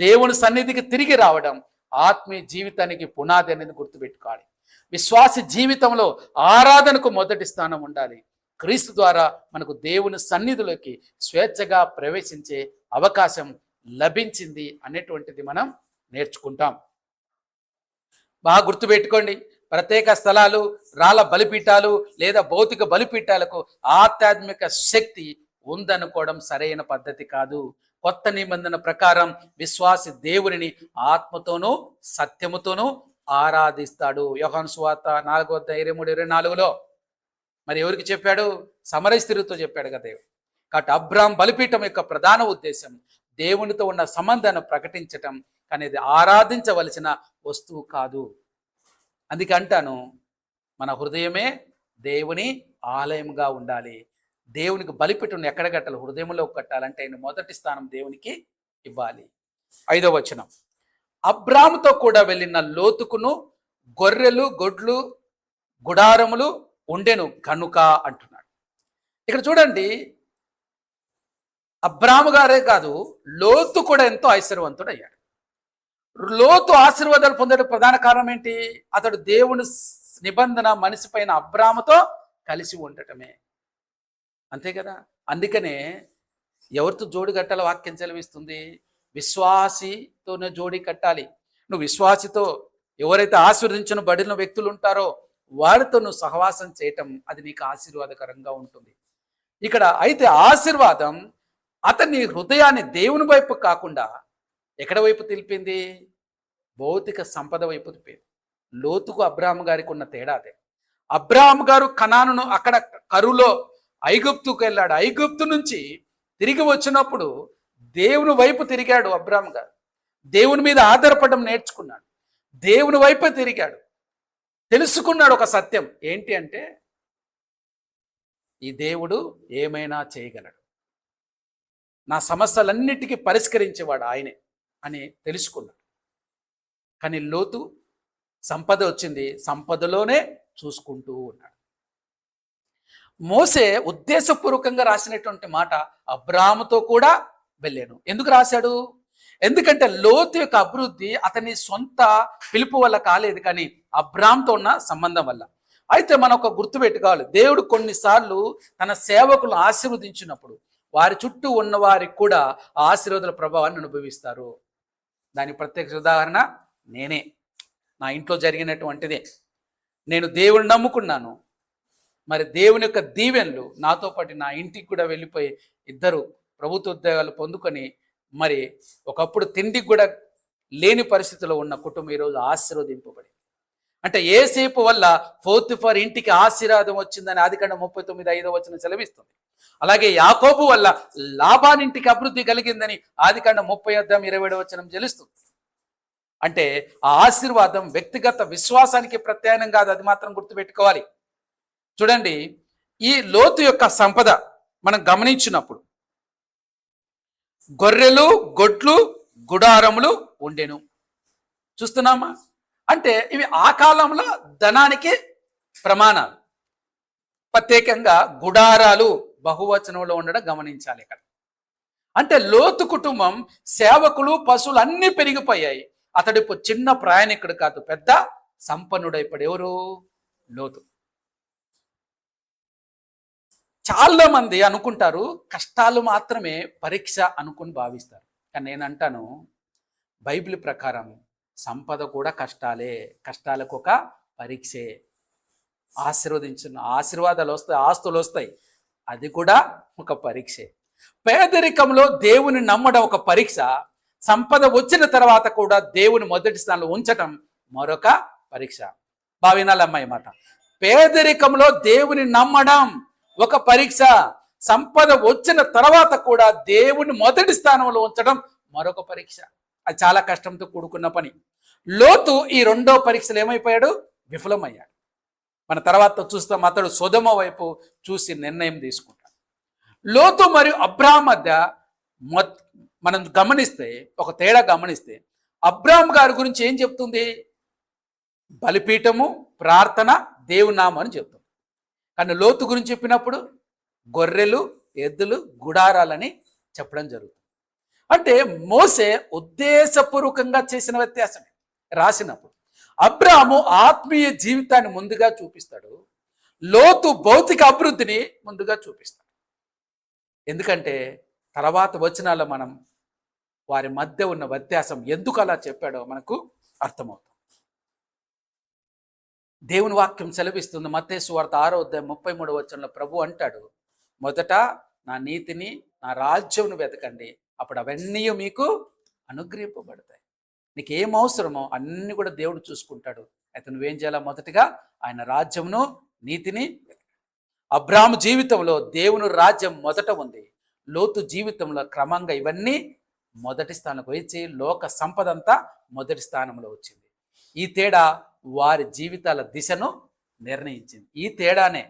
దేవుని సన్నిధికి తిరిగి రావడం ఆత్మీయ జీవితానికి పునాది అనేది గుర్తుపెట్టుకోవాలి. విశ్వాస జీవితంలో ఆరాధనకు మొదటి స్థానం ఉండాలి. క్రీస్తు ద్వారా మనకు దేవుని సన్నిధిలోకి స్వేచ్ఛగా ప్రవేశించే అవకాశం లభించింది అనేటువంటిది మనం నేర్చుకుంటాం. బాగా గుర్తుపెట్టుకోండి, ప్రత్యేక స్థలాలు, రాళ్ళ బలిపీఠాలు లేదా భౌతిక బలిపీఠాలకు ఆధ్యాత్మిక శక్తి ఉందనుకోవడం సరైన పద్ధతి కాదు. కొత్త నిబంధన ప్రకారం విశ్వాసి దేవునిని ఆత్మతోనూ సత్యముతోనూ ఆరాధిస్తాడు. యోహాను సువార్త 4:23-24లో మరి ఎవరికి చెప్పాడు? సమరయ స్త్రీతో చెప్పాడు కదా దేవుడు. కాబట్టి అబ్రాహాం బలిపీఠం యొక్క ప్రధాన ఉద్దేశం దేవునితో ఉన్న సంబంధాన్ని ప్రకటించటం, కానీ ఇది ఆరాధించవలసిన వస్తువు కాదు. అందుకే అంటాను, మన హృదయమే దేవుని ఆలయంగా ఉండాలి. దేవునికి బలిపీఠం ఎక్కడ కట్టాలి? హృదయంలో కట్టాలంటే ఆయన మొదటి స్థానం దేవునికి ఇవ్వాలి. 5వ వచనం, అబ్రాహాముతో కూడా వెళ్ళిన లోతుకును గొర్రెలు, గొడ్లు, గుడారములు ఉండెను కనుక అంటున్నాడు. ఇక్కడ చూడండి, అబ్రాహాము గారే కాదు, లోతు కూడా ఎంతో ఐశ్వర్యవంతుడు అయ్యాడు. లోతు ఆశీర్వాదాలు పొందడానికి ప్రధాన కారణం ఏంటి? అతడు దేవుని నిబంధన మనిషి పైన అబ్రాహాముతో కలిసి ఉండటమే, అంతే కదా. అందుకనే ఎవరితో జోడి కట్టాలో వాక్యం సెలవిస్తుంది, విశ్వాసితోనే జోడి కట్టాలి. నువ్వు విశ్వాసితో ఎవరైతే ఆశీర్వదించబడిన వ్యక్తులు ఉంటారో వారితో నువ్వు సహవాసం చేయటం అది నీకు ఆశీర్వాదకరంగా ఉంటుంది. ఇక్కడ అయితే ఆశీర్వాదం అతని హృదయాన్ని దేవుని వైపు కాకుండా ఎక్కడ వైపు తెలిపింది? భౌతిక సంపద వైపు తిప్పింది. లోతుకు అబ్రాహాము గారికి ఉన్న తేడా అదే. అబ్రాహాము గారు కనానును అక్కడ కరువులో ఐగుప్తుకు వెళ్ళాడు. ఐగుప్తు నుంచి తిరిగి వచ్చినప్పుడు దేవుని వైపు తిరిగాడు అబ్రాహాము గారు. దేవుని మీద ఆధారపడడం నేర్చుకున్నాడు. దేవుని వైపే తిరిగాడు. తెలుసుకున్నాడు ఒక సత్యం ఏంటి అంటే, ఈ దేవుడు ఏమైనా చేయగలడు, నా సమస్యలన్నిటికీ పరిష్కరించేవాడు ఆయనే అని తెలుసుకున్నాడు. కానీ లోతు సంపద వచ్చింది, సంపదలోనే చూసుకుంటూ ఉన్నాడు. మోసే ఉద్దేశపూర్వకంగా రాసినటువంటి మాట, అబ్రాహాముతో కూడా వెళ్ళాను. ఎందుకు రాశాడు? ఎందుకంటే లోతు యొక్క అభివృద్ధి అతని సొంత పిలుపు వల్ల కాలేదు, కానీ అబ్రాహాంతో ఉన్న సంబంధం వల్ల. అయితే మనం ఒక గుర్తుపెట్టుకోవాలి, దేవుడు కొన్నిసార్లు తన సేవకులను ఆశీర్వదించినప్పుడు వారి చుట్టూ ఉన్న వారికి కూడా ఆ ఆశీర్వాదాల ప్రభావాన్ని అనుభవిస్తారు. దానికి ప్రత్యక్ష ఉదాహరణ నేనే. నా ఇంట్లో జరిగినటువంటిదే. నేను దేవుని నమ్ముకున్నాను, మరి దేవుని యొక్క దీవెనలు నాతో పాటు నా ఇంటికి కూడా వెళ్ళిపోయి ఇద్దరు ప్రభుత్వ ఉద్యోగాలు పొందుకొని, మరి ఒకప్పుడు తిండికి కూడా లేని పరిస్థితిలో ఉన్న కుటుంబం ఈరోజు ఆశీర్వదింపబడి, అంటే ఏసేపు వల్ల పోతిఫర్ ఇంటికి ఆశీర్వాదం వచ్చిందని ఆదికాండం 39:5 సెలవిస్తుంది. అలాగే యాకోబు వల్ల లాబానింటికి అభివృద్ధి కలిగిందని ఆదికాండం 30:27 తెలుస్తుంది. అంటే ఆ ఆశీర్వాదం వ్యక్తిగత విశ్వాసానికి ప్రత్యామ్నాయం కాదు, అది మాత్రం గుర్తుపెట్టుకోవాలి. చూడండి, ఈ లోతు యొక్క సంపద మనం గమనించినప్పుడు గొర్రెలు, గొడ్లు, గుడారములు ఉండెను. చూస్తున్నామా? అంటే ఇవి ఆ కాలంలో ధనానికి ప్రమాణాలు. ప్రత్యేకంగా గుడారాలు బహువచనంలో ఉండడం గమనించాలి ఇక్కడ. అంటే లోతు కుటుంబం, సేవకులు, పశువులు అన్నీ పెరిగిపోయాయి. అతడు ఇప్పుడు చిన్న ప్రయాణికుడు కాదు, పెద్ద సంపన్నుడైపోయాడు. ఎవరు? లోతు. చాలా మంది అనుకుంటారు కష్టాలు మాత్రమే పరీక్ష అనుకుని భావిస్తారు. కానీ నేను అంటాను, బైబిల్ ప్రకారం సంపద కూడా కష్టాలే, కష్టాలకు ఒక పరీక్షే. ఆశీర్వదించిన ఆశీర్వాదాలు వస్తాయి, ఆస్తులు వస్తాయి, అది కూడా ఒక పరీక్షే. పేదరికంలో దేవుని నమ్మడం ఒక పరీక్ష, సంపద వచ్చిన తర్వాత కూడా దేవుని మొదటి స్థానంలో ఉంచటం మరొక పరీక్ష. భావినాలమ్మాయి మాట, పేదరికంలో దేవుని నమ్మడం ఒక పరీక్ష, సంపద వచ్చిన తర్వాత కూడా దేవుని మొదటి స్థానంలో ఉంచడం మరొక పరీక్ష. అది చాలా కష్టంతో కూడుకున్న పని. లోతు ఈ రెండో పరీక్షలు ఏమైపోయాడు? విఫలమయ్యాడు. మన తర్వాత చూస్తాం, అతడు సొదొమ వైపు చూసి నిర్ణయం తీసుకుంటాడు. లోతు మరియు అబ్రాహాం మధ్య మనం గమనిస్తే, ఒక తేడా గమనిస్తే, అబ్రాహాం గారి గురించి ఏం చెప్తుంది? బలిపీఠము, ప్రార్థన, దేవునామం అని చెప్తుంది. కానీ లోతు గురించి చెప్పినప్పుడు గొర్రెలు, ఎద్దులు, గుడారాలని చెప్పడం జరుగుతుంది. అంటే మోసే ఉద్దేశపూర్వకంగా చేసిన వ్యత్యాసం రాసినప్పుడు. అబ్రాహాము ఆత్మీయ జీవితాన్ని ముందుగా చూపిస్తాడు, లోతు భౌతిక అభివృద్ధిని ముందుగా చూపిస్తాడు. ఎందుకంటే తర్వాత వచనాల్లో మనం వారి మధ్య ఉన్న వ్యత్యాసం ఎందుకు అలా చెప్పాడో మనకు అర్థమవుతుంది. దేవుని వాక్యం సెలవిస్తుంది. మత్తయి సువార్త 6:33 ప్రభు అంటాడు, మొదట నా నీతిని, నా రాజ్యంను వెతకండి, అప్పుడు అవన్నీ మీకు అనుగ్రహింపబడతాయి. నీకు ఏం అవసరమో అన్నీ కూడా దేవుడు చూసుకుంటాడు. అయితే నువ్వేం చేయాలా? మొదటిగా ఆయన రాజ్యమును, నీతిని. అబ్రాహాము జీవితంలో దేవుని రాజ్యం మొదట ఉంది, లోతు జీవితంలో క్రమంగా ఇవన్నీ మొదటి స్థానంలో వచ్చి లోక సంపద అంతా మొదటి స్థానంలో వచ్చింది. ఈ తేడా వారి జీవితాల దిశను నిర్ణయించింది. ఈ తేడానే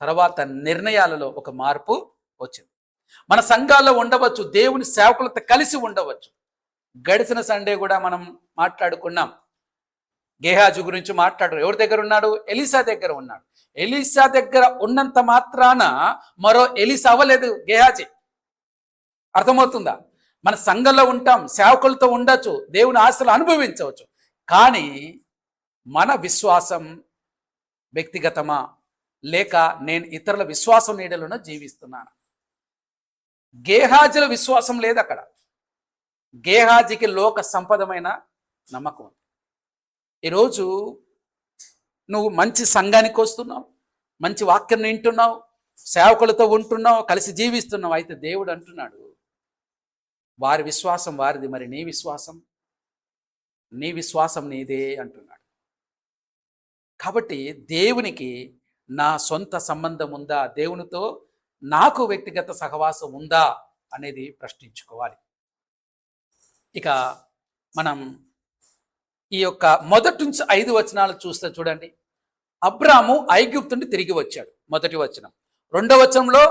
తర్వాత నిర్ణయాలలో ఒక మార్పు వచ్చింది. మన సంఘాల్లో ఉండవచ్చు, దేవుని సేవకులతో కలిసి ఉండవచ్చు. గడిచిన సండే కూడా మనం మాట్లాడుకున్నాం, గేహాజు గురించి మాట్లాడు. ఎవరి దగ్గర ఉన్నాడు? ఎలీసా దగ్గర ఉన్నాడు. ఎలీసా దగ్గర ఉన్నంత మాత్రాన మరో ఎలీసా అవ్వలేదు గేహాజీ. అర్థమవుతుందా? మన సంఘంలో ఉంటాం, సేవకులతో ఉండొచ్చు, దేవుని ఆశలు అనుభవించవచ్చు, కానీ మన విశ్వాసం వ్యక్తిగతమా, లేక నేను ఇతరుల విశ్వాసం నీడలోనూ జీవిస్తున్నాను? గేహాజీల విశ్వాసం లేదు అక్కడ. గేహాజీకి లోక సంపదమైన నమ్మకం. ఈరోజు నువ్వు మంచి సంఘానికి వస్తున్నావు, మంచి వాక్యం వింటున్నావు, సేవకులతో ఉంటున్నావు, కలిసి జీవిస్తున్నావు. అయితే దేవుడు అంటున్నాడు, వారి విశ్వాసం వారిది, మరి నీ విశ్వాసం నీదే అంటున్నాడు. కాబట్టి దేవునికి నా సొంత సంబంధం ఉందా, దేవునితో నాకు వ్యక్తిగత సహవాసం ఉందా అనేది ప్రశ్నించుకోవాలి. ఇక మనం ఈ యొక్క మొదటి నుంచి 5 వచనాలు చూస్తే చూడండి. అబ్రాము ఐగుప్తు నుండి తిరిగి వచ్చాడు, మొదటి వచనం. రెండవ వచనంలో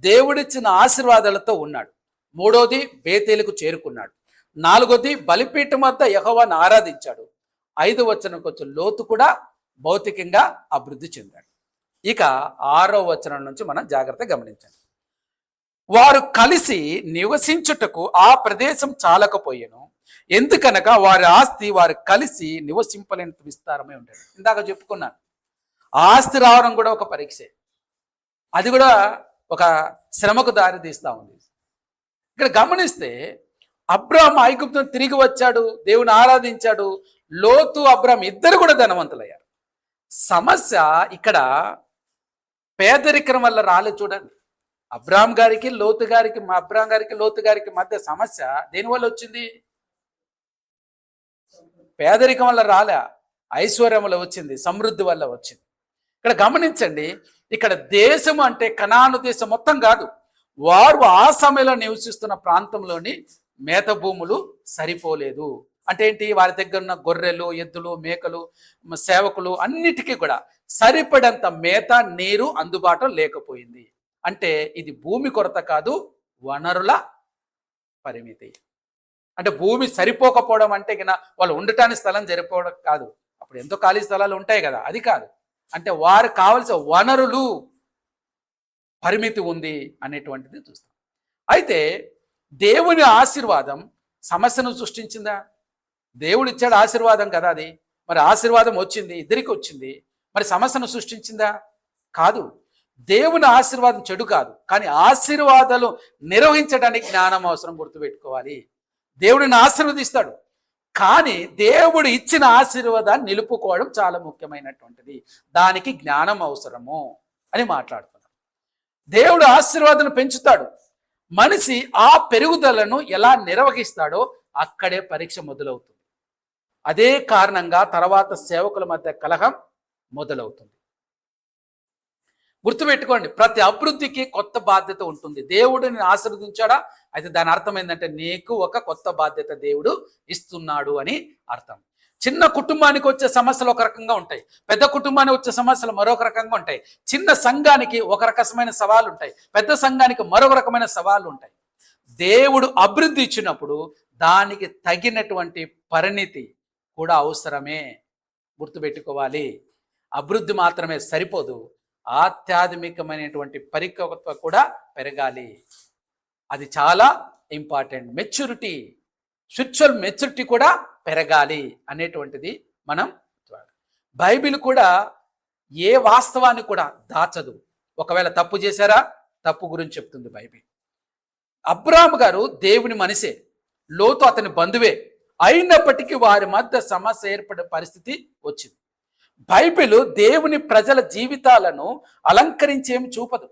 దేవుడిచ్చిన ఆశీర్వాదాలతో ఉన్నాడు. మూడోది బేతేలుకు చేరుకున్నాడు. నాలుగోది బలిపీఠం వద్ద యెహోవాను ఆరాధించాడు. 5వ వచనంకి వచ్చి లోతు కూడా భౌతికంగా అభివృద్ధి చెందాడు. ఇక 6వ వచనం నుంచి మనం జాగ్రత్తగా గమనించండి. వారు కలిసి నివసించుటకు ఆ ప్రదేశం చాలకపోయాను, ఎందుకనగా వారి ఆస్తి వారు కలిసి నివసింపలేనంత విస్తారమై ఉండేది. ఇందాక చెప్పుకున్నాను, ఆస్తి రావడం కూడా ఒక పరీక్షే, అది కూడా ఒక శ్రమకు దారి తీస్తూ ఉంది. ఇక్కడ గమనిస్తే అబ్రాహాము ఐగుప్తు తిరిగి వచ్చాడు, దేవుని ఆరాధించాడు. లోతు అబ్రాహాము ఇద్దరు కూడా ధనవంతులయ్యారు. సమస్య ఇక్కడ పేదరికం వల్ల రాలేదు. చూడండి, అబ్రాహాం గారికి లోతు గారికి మధ్య సమస్య దేనివల్ల వచ్చింది? పేదరికం వల్ల రాలే, ఐశ్వర్యం వల్ల వచ్చింది, సమృద్ధి వల్ల వచ్చింది. ఇక్కడ గమనించండి, ఇక్కడ దేశం అంటే కనాను దేశం మొత్తం కాదు, వారు ఆ సమయంలో నివసిస్తున్న ప్రాంతంలోని మేత భూములు సరిపోలేదు. అంటే ఏంటి? వారి దగ్గర ఉన్న గొర్రెలు, ఎద్దులు, మేకలు, సేవకులు అన్నిటికీ కూడా సరిపడంత మేత, నీరు అందుబాటులో లేకపోయింది. అంటే ఇది భూమి కొరత కాదు, వనరుల పరిమితి. అంటే భూమి సరిపోకపోవడం అంటే వాళ్ళు ఉండటానికి స్థలం సరిపోవడం కాదు, అప్పుడు ఎంతో ఖాళీ స్థలాలు ఉంటాయి కదా, అది కాదు. అంటే వారికి కావలసిన వనరులు పరిమితి ఉంది అనేటువంటిది చూస్తాం. అయితే దేవుని ఆశీర్వాదం సమస్యను సృష్టించిందా? దేవుడు ఇచ్చాడు ఆశీర్వాదం కదా అది. మరి ఆశీర్వాదం వచ్చింది, ఇద్దరికి వచ్చింది, మరి సమస్యను సృష్టించిందా? కాదు. దేవుని ఆశీర్వాదం చెడు కాదు, కానీ ఆశీర్వాదాలు నిర్వహించడానికి జ్ఞానం అవసరం, గుర్తుపెట్టుకోవాలి. దేవుడిని ఆశీర్వదిస్తాడు, కానీ దేవుడు ఇచ్చిన ఆశీర్వాదాన్ని నిలుపుకోవడం చాలా ముఖ్యమైనటువంటిది, దానికి జ్ఞానం అవసరము అని మాట్లాడుతున్నాడు. దేవుడు ఆశీర్వాదం పెంచుతాడు, మనిషి ఆ పెరుగుదలను ఎలా నిర్వహిస్తాడో అక్కడే పరీక్ష మొదలవుతుంది. అదే కారణంగా తర్వాత సేవకుల మధ్య కలహం మొదలవుతుంది. గుర్తుపెట్టుకోండి, ప్రతి అభివృద్ధికి కొత్త బాధ్యత ఉంటుంది. దేవుడిని ఆశీర్వదించాడా, అయితే దాని అర్థం ఏంటంటే నీకు ఒక కొత్త బాధ్యత దేవుడు ఇస్తున్నాడు అని అర్థం. చిన్న కుటుంబానికి వచ్చే సమస్యలు ఒక రకంగా ఉంటాయి, పెద్ద కుటుంబానికి వచ్చే సమస్యలు మరొక రకంగా ఉంటాయి. చిన్న సంఘానికి ఒక రకమైన సవాళ్ళు ఉంటాయి, పెద్ద సంఘానికి మరొక రకమైన సవాళ్ళు ఉంటాయి. దేవుడు అభివృద్ధి ఇచ్చినప్పుడు దానికి తగినటువంటి పరిణితి కూడా అవసరమే, గుర్తుపెట్టుకోవాలి. అభివృద్ధి మాత్రమే సరిపోదు, ఆధ్యాత్మికమైనటువంటి పరిపక్వత కూడా పెరగాలి. అది చాలా ఇంపార్టెంట్. మెచ్యూరిటీ, స్పిరిచువల్ మెచ్యూరిటీ కూడా పెరగాలి అనేటువంటిది మనం బైబిల్ కూడా ఏ వాస్తవాన్ని కూడా దాచదు. ఒకవేళ తప్పు చేశారా, తప్పు గురించి చెప్తుంది బైబిల్. అబ్రాహాము గారు దేవుని మనిషే, లోతు అతని బంధువే, అయినప్పటికీ వారి మధ్య సమస్య ఏర్పడే పరిస్థితి వచ్చింది. బైబిల్ దేవుని ప్రజల జీవితాలను అలంకరించేమి చూపదు,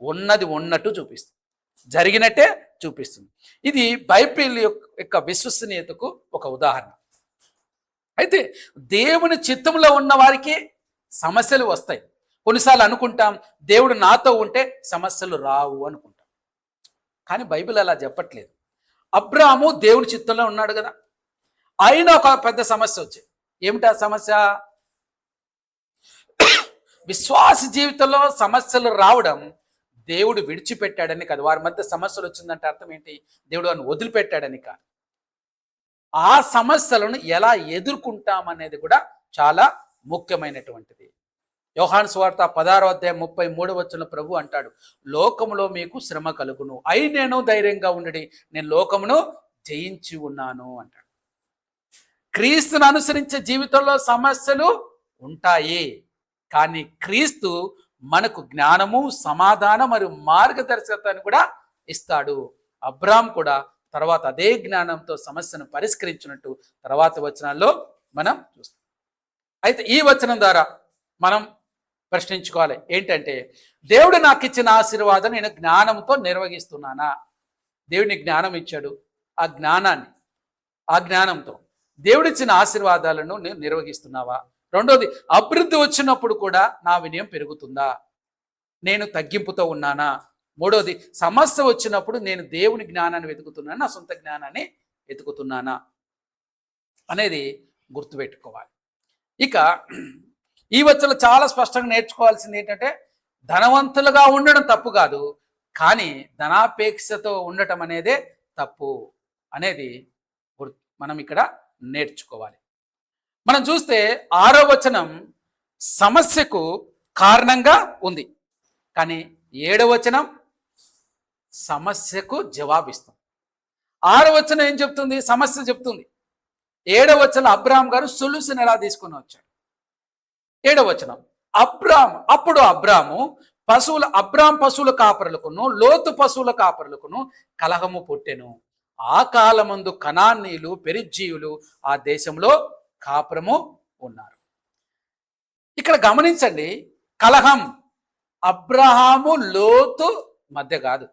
ఉన్నది ఉన్నట్టు చూపిస్తుంది, జరిగినట్టే చూపిస్తుంది. ఇది బైబిల్ యొక్క విశ్వసనీయతకు ఒక ఉదాహరణ. అయితే దేవుని చిత్తంలో ఉన్న వారికి సమస్యలు వస్తాయి. కొన్నిసార్లు అనుకుంటాం దేవుడు నాతో ఉంటే సమస్యలు రావు అనుకుంటాం, కానీ బైబిల్ అలా చెప్పట్లేదు. అబ్రాహాము దేవుని చిత్తంలో ఉన్నాడు కదా, అయినా ఒక పెద్ద సమస్య వచ్చింది. ఏమిటా సమస్య? విశ్వాస జీవితంలో సమస్యలు రావడం దేవుడు విడిచిపెట్టాడని కాదు. వారి మధ్య సమస్యలు వచ్చిందంటే అర్థం ఏంటి? దేవుడు వారిని వదిలిపెట్టాడని కాదు. ఆ సమస్యలను ఎలా ఎదుర్కొంటామనేది కూడా చాలా ముఖ్యమైనటువంటిది. యోహాను సువార్త 16వ అధ్యాయం 33వ వచనంలో ప్రభు అంటాడు, లోకములో మీకు శ్రమ కలుగును, అయినేను ధైర్యంగా ఉండి నేను లోకమును జయించి ఉన్నాను అంటాడు. క్రీస్తును అనుసరించే జీవితంలో సమస్యలు ఉంటాయి, కానీ క్రీస్తు మనకు జ్ఞానము, సమాధానం మరియు మార్గదర్శకత్వాన్ని కూడా ఇస్తాడు. అబ్రాహాము కూడా తర్వాత అదే జ్ఞానంతో సమస్యను పరిష్కరించినట్టు తర్వాత వచనాల్లో మనం చూస్తాం. అయితే ఈ వచనం ద్వారా మనం ప్రశ్నించుకోవాలి ఏంటంటే, దేవుడు నాకు ఇచ్చిన ఆశీర్వాదం నేను జ్ఞానంతో నిర్వహిస్తున్నానా? దేవుడిని జ్ఞానం ఇచ్చాడు, ఆ జ్ఞానంతో దేవుడిచ్చిన ఆశీర్వాదాలను నేను నిర్వహిస్తున్నావా? రెండోది, అభివృద్ధి వచ్చినప్పుడు కూడా నా వినయం పెరుగుతుందా? నేను తగ్గింపుతో ఉన్నానా? మూడోది, సమస్య వచ్చినప్పుడు నేను దేవుని జ్ఞానాన్ని వెతుకుతున్నానా, నా సొంత జ్ఞానాన్ని వెతుకుతున్నానా అనేది గుర్తుపెట్టుకోవాలి. ఇక ఈ వచనంలో చాలా స్పష్టంగా నేర్చుకోవాల్సింది ఏంటంటే, ధనవంతులుగా ఉండడం తప్పు కాదు, కానీ ధనాపేక్షతో ఉండటం అనేదే తప్పు అనేది మనం ఇక్కడ నేర్చుకోవాలి. మనం చూస్తే 6వ వచనం సమస్యకు కారణంగా ఉంది, కానీ 7వ వచనం సమస్యకు జవాబిస్తుంది. 6వ వచనం ఏం చెప్తుంది? సమస్య చెప్తుంది. 7వ వచనం అబ్రాహాం గారు సొల్యూషన్ ఎలా తీసుకుని వచ్చాడు. 7వ వచనం అప్పుడు అబ్రాము పశువుల కాపరులకును లోతు పశువుల కాపరులకును కలహము పుట్టెను. ఆ కాలమందు కనానీయులు పెరిజ్జీయులు ఆ దేశంలో కాపురము ఉన్నారు. ఇక్కడ గమనించండి, కలహం అబ్రహాము లోతు మధ్య కాదు.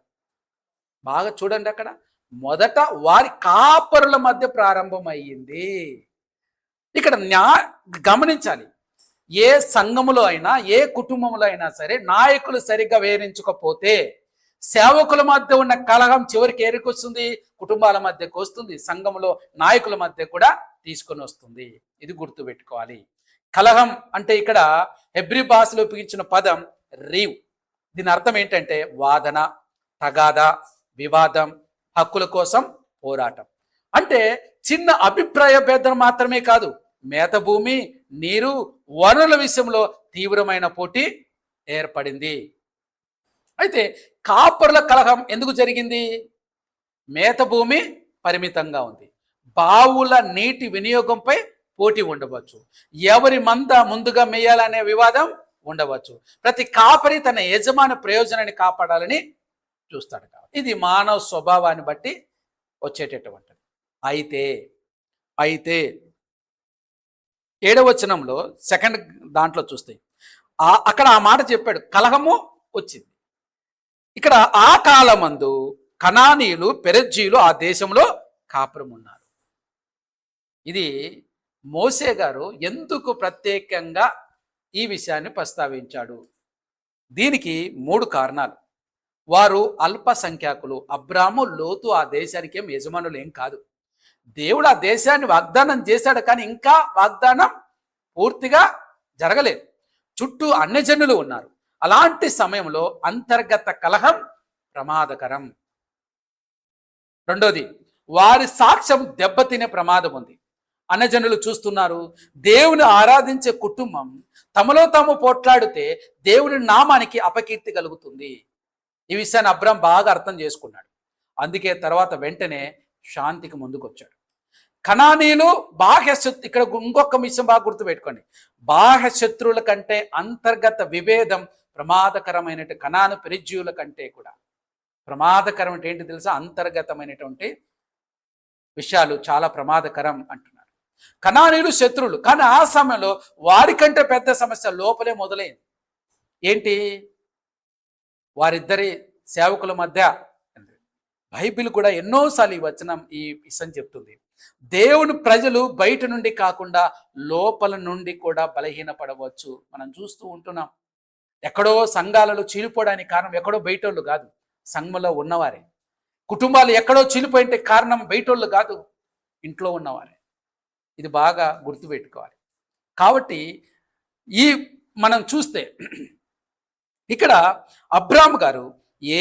బాగా చూడండి, అక్కడ మొదట వారి కాపరుల మధ్య ప్రారంభమయ్యింది. ఇక్కడ గమనించాలి, ఏ సంఘములో అయినా ఏ కుటుంబంలో అయినా సరే నాయకులు సరిగ్గా వేరించకపోతే సేవకుల మధ్య ఉన్న కలహం చివరికి ఏరికొస్తుంది, కుటుంబాల మధ్యకు వస్తుంది, సంఘములో నాయకుల మధ్య కూడా తీసుకొని వస్తుంది. ఇది గుర్తుపెట్టుకోవాలి. కలహం అంటే ఇక్కడ హెబ్రీ భాషలో ఉపయోగించిన పదం రీవ్. దీని అర్థం ఏంటంటే వాదన, తగాదా, వివాదం, హక్కుల కోసం పోరాటం. అంటే చిన్న అభిప్రాయ భేదం మాత్రమే కాదు, మేత భూమి, నీరు, వనరుల విషయంలో తీవ్రమైన పోటీ ఏర్పడింది. అయితే కాపరుల కలహం ఎందుకు జరిగింది? మేత భూమి పరిమితంగా ఉంది, బావుల నీటి వినియోగంపై పోటీ ఉండవచ్చు, ఎవరి మంద ముందుగా మేయాలనే వివాదం ఉండవచ్చు. ప్రతి కాపరి తన యజమాని ప్రయోజనాన్ని కాపాడాలని చూస్తాడు. ఇది మానవ స్వభావాన్ని బట్టి వచ్చేటటువంటిది. అయితే 7వ వచనంలో సెకండ్ దాంట్లో చూస్తే అక్కడ ఆ మాట చెప్పాడు, కలహము వచ్చింది. ఇక్కడ ఆ కాలమందు కనానీయులు పెరిజ్జీయులు ఆ దేశంలో కాపురం ఉన్నారు. ఇది మోసే గారు ఎందుకు ప్రత్యేకంగా ఈ విషయాన్ని ప్రస్తావించాడు? దీనికి 3 కారణాలు. వారు అల్పసంఖ్యాకులు. అబ్రాము లోతు ఆ దేశానికి ఏం యజమానులు ఏం కాదు. దేవుడు ఆ దేశాన్ని వాగ్దానం చేశాడు, కానీ ఇంకా వాగ్దానం పూర్తిగా జరగలేదు. చుట్టూ అన్యజనులు ఉన్నారు. అలాంటి సమయంలో అంతర్గత కలహం ప్రమాదకరం. రెండోది, వారి సాక్ష్యం దెబ్బతినే ప్రమాదం ఉంది. అన్యజనులు చూస్తున్నారు, దేవుని ఆరాధించే కుటుంబం తమలో తాము పోట్లాడితే దేవుని నామానికి అపకీర్తి కలుగుతుంది. ఈ విషయాన్ని అబ్రాం బాగా అర్థం చేసుకున్నాడు. అందుకే తర్వాత వెంటనే శాంతికి ముందుకు వచ్చాడు. కనానీయులు ఇక్కడ ఇంకొక విషయం బాగా గుర్తుపెట్టుకోండి, బాహ్య శత్రువుల కంటే అంతర్గత విభేదం ప్రమాదకరమైన కనాను పెరిజ్జీవుల కంటే కూడా ప్రమాదకరం ఏంటి తెలుసా? అంతర్గతమైనటువంటి విషయాలు చాలా ప్రమాదకరం అంటున్నారు. కనానీయులు శత్రువులు, కానీ ఆ సమయంలో వారికంటే పెద్ద సమస్య లోపలే మొదలైంది. ఏంటి? వారిద్దరి సేవకుల మధ్య. బైబిల్ కూడా ఎన్నోసార్లు ఈ విషయం చెప్తుంది. దేవుని ప్రజలు బయట నుండి కాకుండా లోపల నుండి కూడా బలహీనపడవచ్చు. మనం చూస్తూ ఉంటున్నాం. ఎక్కడో సంఘాలలో చీలిపోవడానికి కారణం ఎక్కడో బయటోళ్ళు కాదు, సంఘంలో ఉన్నవారే. కుటుంబాలు ఎక్కడో చీలిపోయింటే కారణం బయటోళ్ళు కాదు, ఇంట్లో ఉన్నవారే. ఇది బాగా గుర్తుపెట్టుకోవాలి. కాబట్టి మనం చూస్తే ఇక్కడ అబ్రాము గారు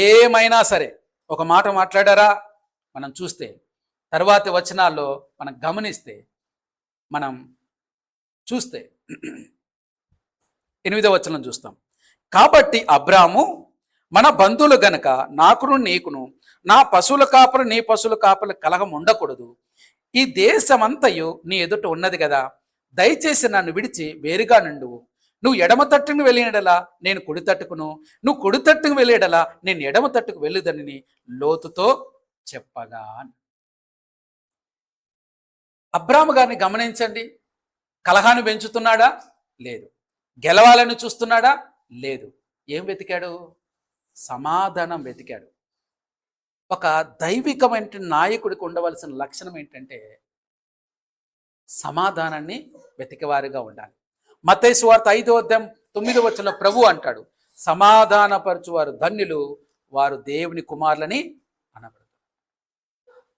ఏమైనా సరే ఒక మాట మాట్లాడారా? మనం చూస్తే తర్వాతి వచనాల్లో మనం గమనిస్తే మనం చూస్తే 8వ వచనం చూస్తాం. కాబట్టి అబ్రాము, మన బంధువులు గనక నాకును నీకును నా పశువుల కాపరు నీ పశువుల కాపరుల కలహం ఉండకూడదు. ఈ దేశమంతయు నీ ఎదుట ఉన్నది కదా, దయచేసి నన్ను విడిచి వేరుగా నుండువు. నువ్వు ఎడమ తట్టుకు వెళ్ళినడలా నేను కుడి తట్టుకును, నువ్వు కుడి తట్టుకు వెళ్ళేడలా నేను ఎడమ తట్టుకు వెళ్ళుదనని లోతుతో చెప్పగా. అబ్రాము గారిని గమనించండి. కలహాన్ని పెంచుతున్నాడా? లేదు. గెలవాలని చూస్తున్నాడా? లేదు. ఏం వెతికాడు? సమాధానం వెతికాడు. ఒక దైవికమైన నాయకుడికి ఉండవలసిన లక్షణం ఏంటంటే సమాధానాన్ని వెతికేవారుగా ఉండాలి. మత్తయి సువార్త 5వ అధ్యాయం 9వ వచనంలో ప్రభు అంటాడు, సమాధానపరచువారు ధన్యులు, వారు దేవుని కుమారులని అనబడతారు.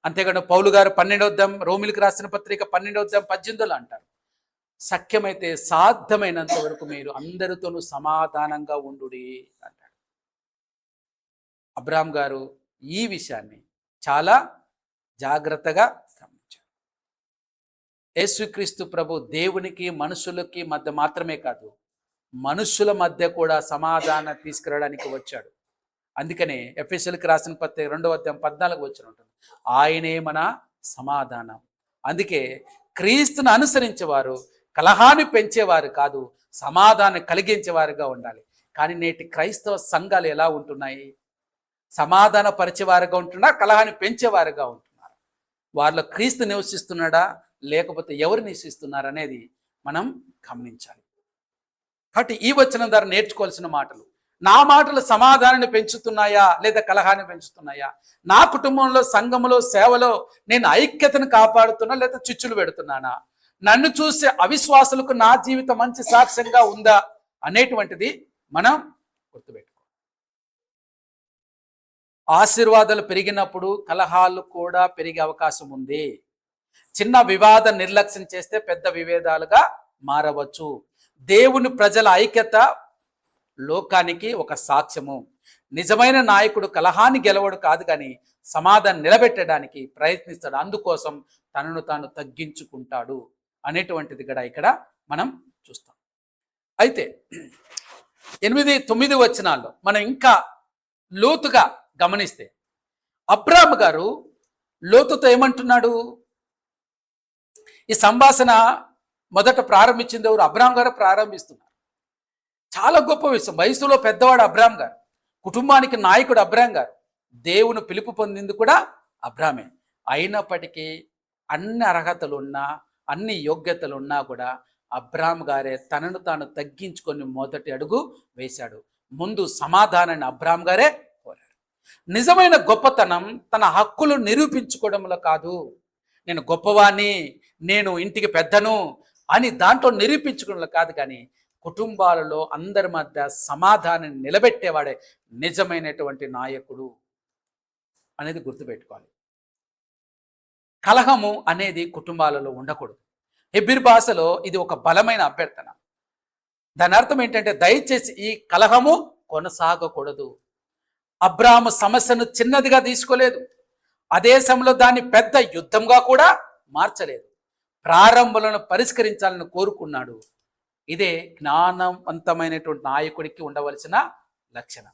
అంతేకాదు పౌలు గారు 12వ అధ్యాయం రోమిలికి రాసిన పత్రిక 12వ అధ్యాయం 18లో అంటారు, సఖ్యమైతే సాధ్యమైనంత వరకు మీరు అందరితోనూ సమాధానంగా ఉండుడి అంటాడు. అబ్రాహాం గారు ఈ విషయాన్ని చాలా జాగ్రత్తగా గమనించారు. యేసుక్రీస్తు ప్రభు దేవునికి మనుషులకి మధ్య మాత్రమే కాదు, మనుషుల మధ్య కూడా సమాధానం తీసుకురావడానికి వచ్చాడు. అందుకనే ఎఫెసీయులకు రాసిన పత్రిక 2వ అధ్యాయం 14 వచనం ఉంటుంది, ఆయనే మన సమాధానం. అందుకే క్రీస్తును అనుసరించేవారు కలహాన్ని పెంచేవారు కాదు, సమాధానం కలిగించేవారుగా ఉండాలి. కానీ నేటి క్రైస్తవ సంఘాలు ఎలా ఉంటున్నాయి? సమాధాన పరిచేవారుగా ఉంటున్నారు, కలహాన్ని పెంచేవారుగా ఉంటున్నారు. వారిలో క్రీస్తు నివసిస్తున్నాడా లేకపోతే ఎవరు నివసిస్తున్నారు అనేది మనం గమనించాలి. కాబట్టి ఈ వచనం ద్వారా నేర్చుకోవాల్సిన మాటలు, నా మాటలు సమాధానాన్ని పెంచుతున్నాయా లేదా కలహాన్ని పెంచుతున్నాయా? నా కుటుంబంలో, సంఘములో, సేవలో నేను ఐక్యతను కాపాడుతున్నా లేదా చిచ్చులు పెడుతున్నానా? నన్ను చూసే అవిశ్వాసులకు నా జీవితం మంచి సాక్ష్యంగా ఉందా అనేటువంటిది మనం గుర్తుపెట్టుకోవాలి. ఆశీర్వాదాలు పెరిగినప్పుడు కలహాలు కూడా పెరిగే అవకాశం ఉంది. చిన్న వివాద నిర్లక్ష్యం చేస్తే పెద్ద విభేదాలుగా మారవచ్చు. దేవుని ప్రజల ఐక్యత లోకానికి ఒక సాక్ష్యము. నిజమైన నాయకుడు కలహాన్ని గెలవడు కాదు, కానీ సమాధానం నిలబెట్టడానికి ప్రయత్నిస్తాడు, అందుకోసం తనను తాను తగ్గించుకుంటాడు అనేటువంటిది కూడా ఇక్కడ మనం చూస్తాం. అయితే 8-9 వచనాల్లో మనం ఇంకా లోతుగా గమనిస్తే అబ్రాహాము గారు లోతుతో ఏమంటున్నాడు? ఈ సంభాషణ మొదట ప్రారంభించింది ఎవరు? అబ్రాహాము గారు ప్రారంభిస్తున్నారు. చాలా గొప్ప విషయం. వయసులో పెద్దవాడు అబ్రాహాము గారు, కుటుంబానికి నాయకుడు అబ్రాహాము గారు, దేవుని పిలుపు పొందింది కూడా అబ్రాహామే. అయినప్పటికీ అన్ని అర్హతలు ఉన్నా, అన్ని యోగ్యతలు ఉన్నా కూడా అబ్రాహాము గారే తనను తాను తగ్గించుకొని మొదటి అడుగు వేశాడు. ముందు సమాధానాన్ని అబ్రాహాము గారే కోరాడు. నిజమైన గొప్పతనం తన హక్కులు నిరూపించుకోవడంలో కాదు, నేను గొప్పవాణ్ణి, నేను ఇంటికి పెద్దను అని దాంట్లో నిరూపించుకోవడంలో కాదు, కానీ కుటుంబాలలో అందరి మధ్య సమాధానం నిలబెట్టేవాడే నిజమైనటువంటి నాయకుడు అనేది గుర్తుపెట్టుకోవాలి. కలహము అనేది కుటుంబాలలో ఉండకూడదు. హెబ్రీ భాషలో ఇది ఒక బలమైన అభ్యర్థన. దాని అర్థం ఏంటంటే దయచేసి ఈ కలహము కొనసాగకూడదు. అబ్రాహాము సమస్యను చిన్నదిగా తీసుకోలేదు, అదే సమయంలో దాన్ని పెద్ద యుద్ధంగా కూడా మార్చలేదు. ప్రారంభంలో పరిష్కరించాలని కోరుకున్నాడు. ఇదే జ్ఞానవంతమైనటువంటి నాయకుడికి ఉండవలసిన లక్షణం.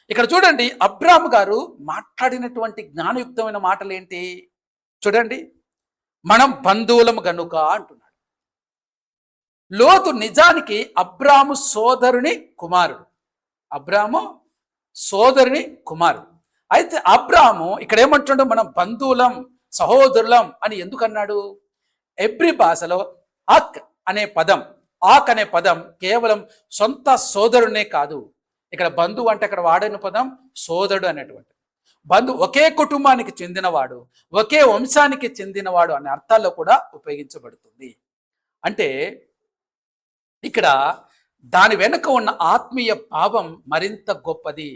ఇక్కడ చూడండి, అబ్రాహాము గారు మాట్లాడినటువంటి జ్ఞానయుక్తమైన మాటలు ఏంటి చూడండి. మనం బంధువులము గనుక అంటున్నాడు. లోతు నిజానికి అబ్రాహాము సోదరుని కుమారుడు. అబ్రాహాము సోదరుని కుమారుడు. అయితే అబ్రాహాము ఇక్కడ ఏమంటున్నాడు? మనం బంధువులం, సహోదరులం అని ఎందుకు అన్నాడు? హెబ్రీ భాషలో ఆక్ అనే పదం కేవలం సొంత సోదరునే కాదు. ఇక్కడ బంధువు అంటే అక్కడ వాడిన పదం సోదరుడు అనేటువంటి బంధువు, ఒకే కుటుంబానికి చెందినవాడు, ఒకే వంశానికి చెందినవాడు అనే అర్థాల్లో కూడా ఉపయోగించబడుతుంది. అంటే ఇక్కడ దాని వెనుక ఉన్న ఆత్మీయ భావం మరింత గొప్పది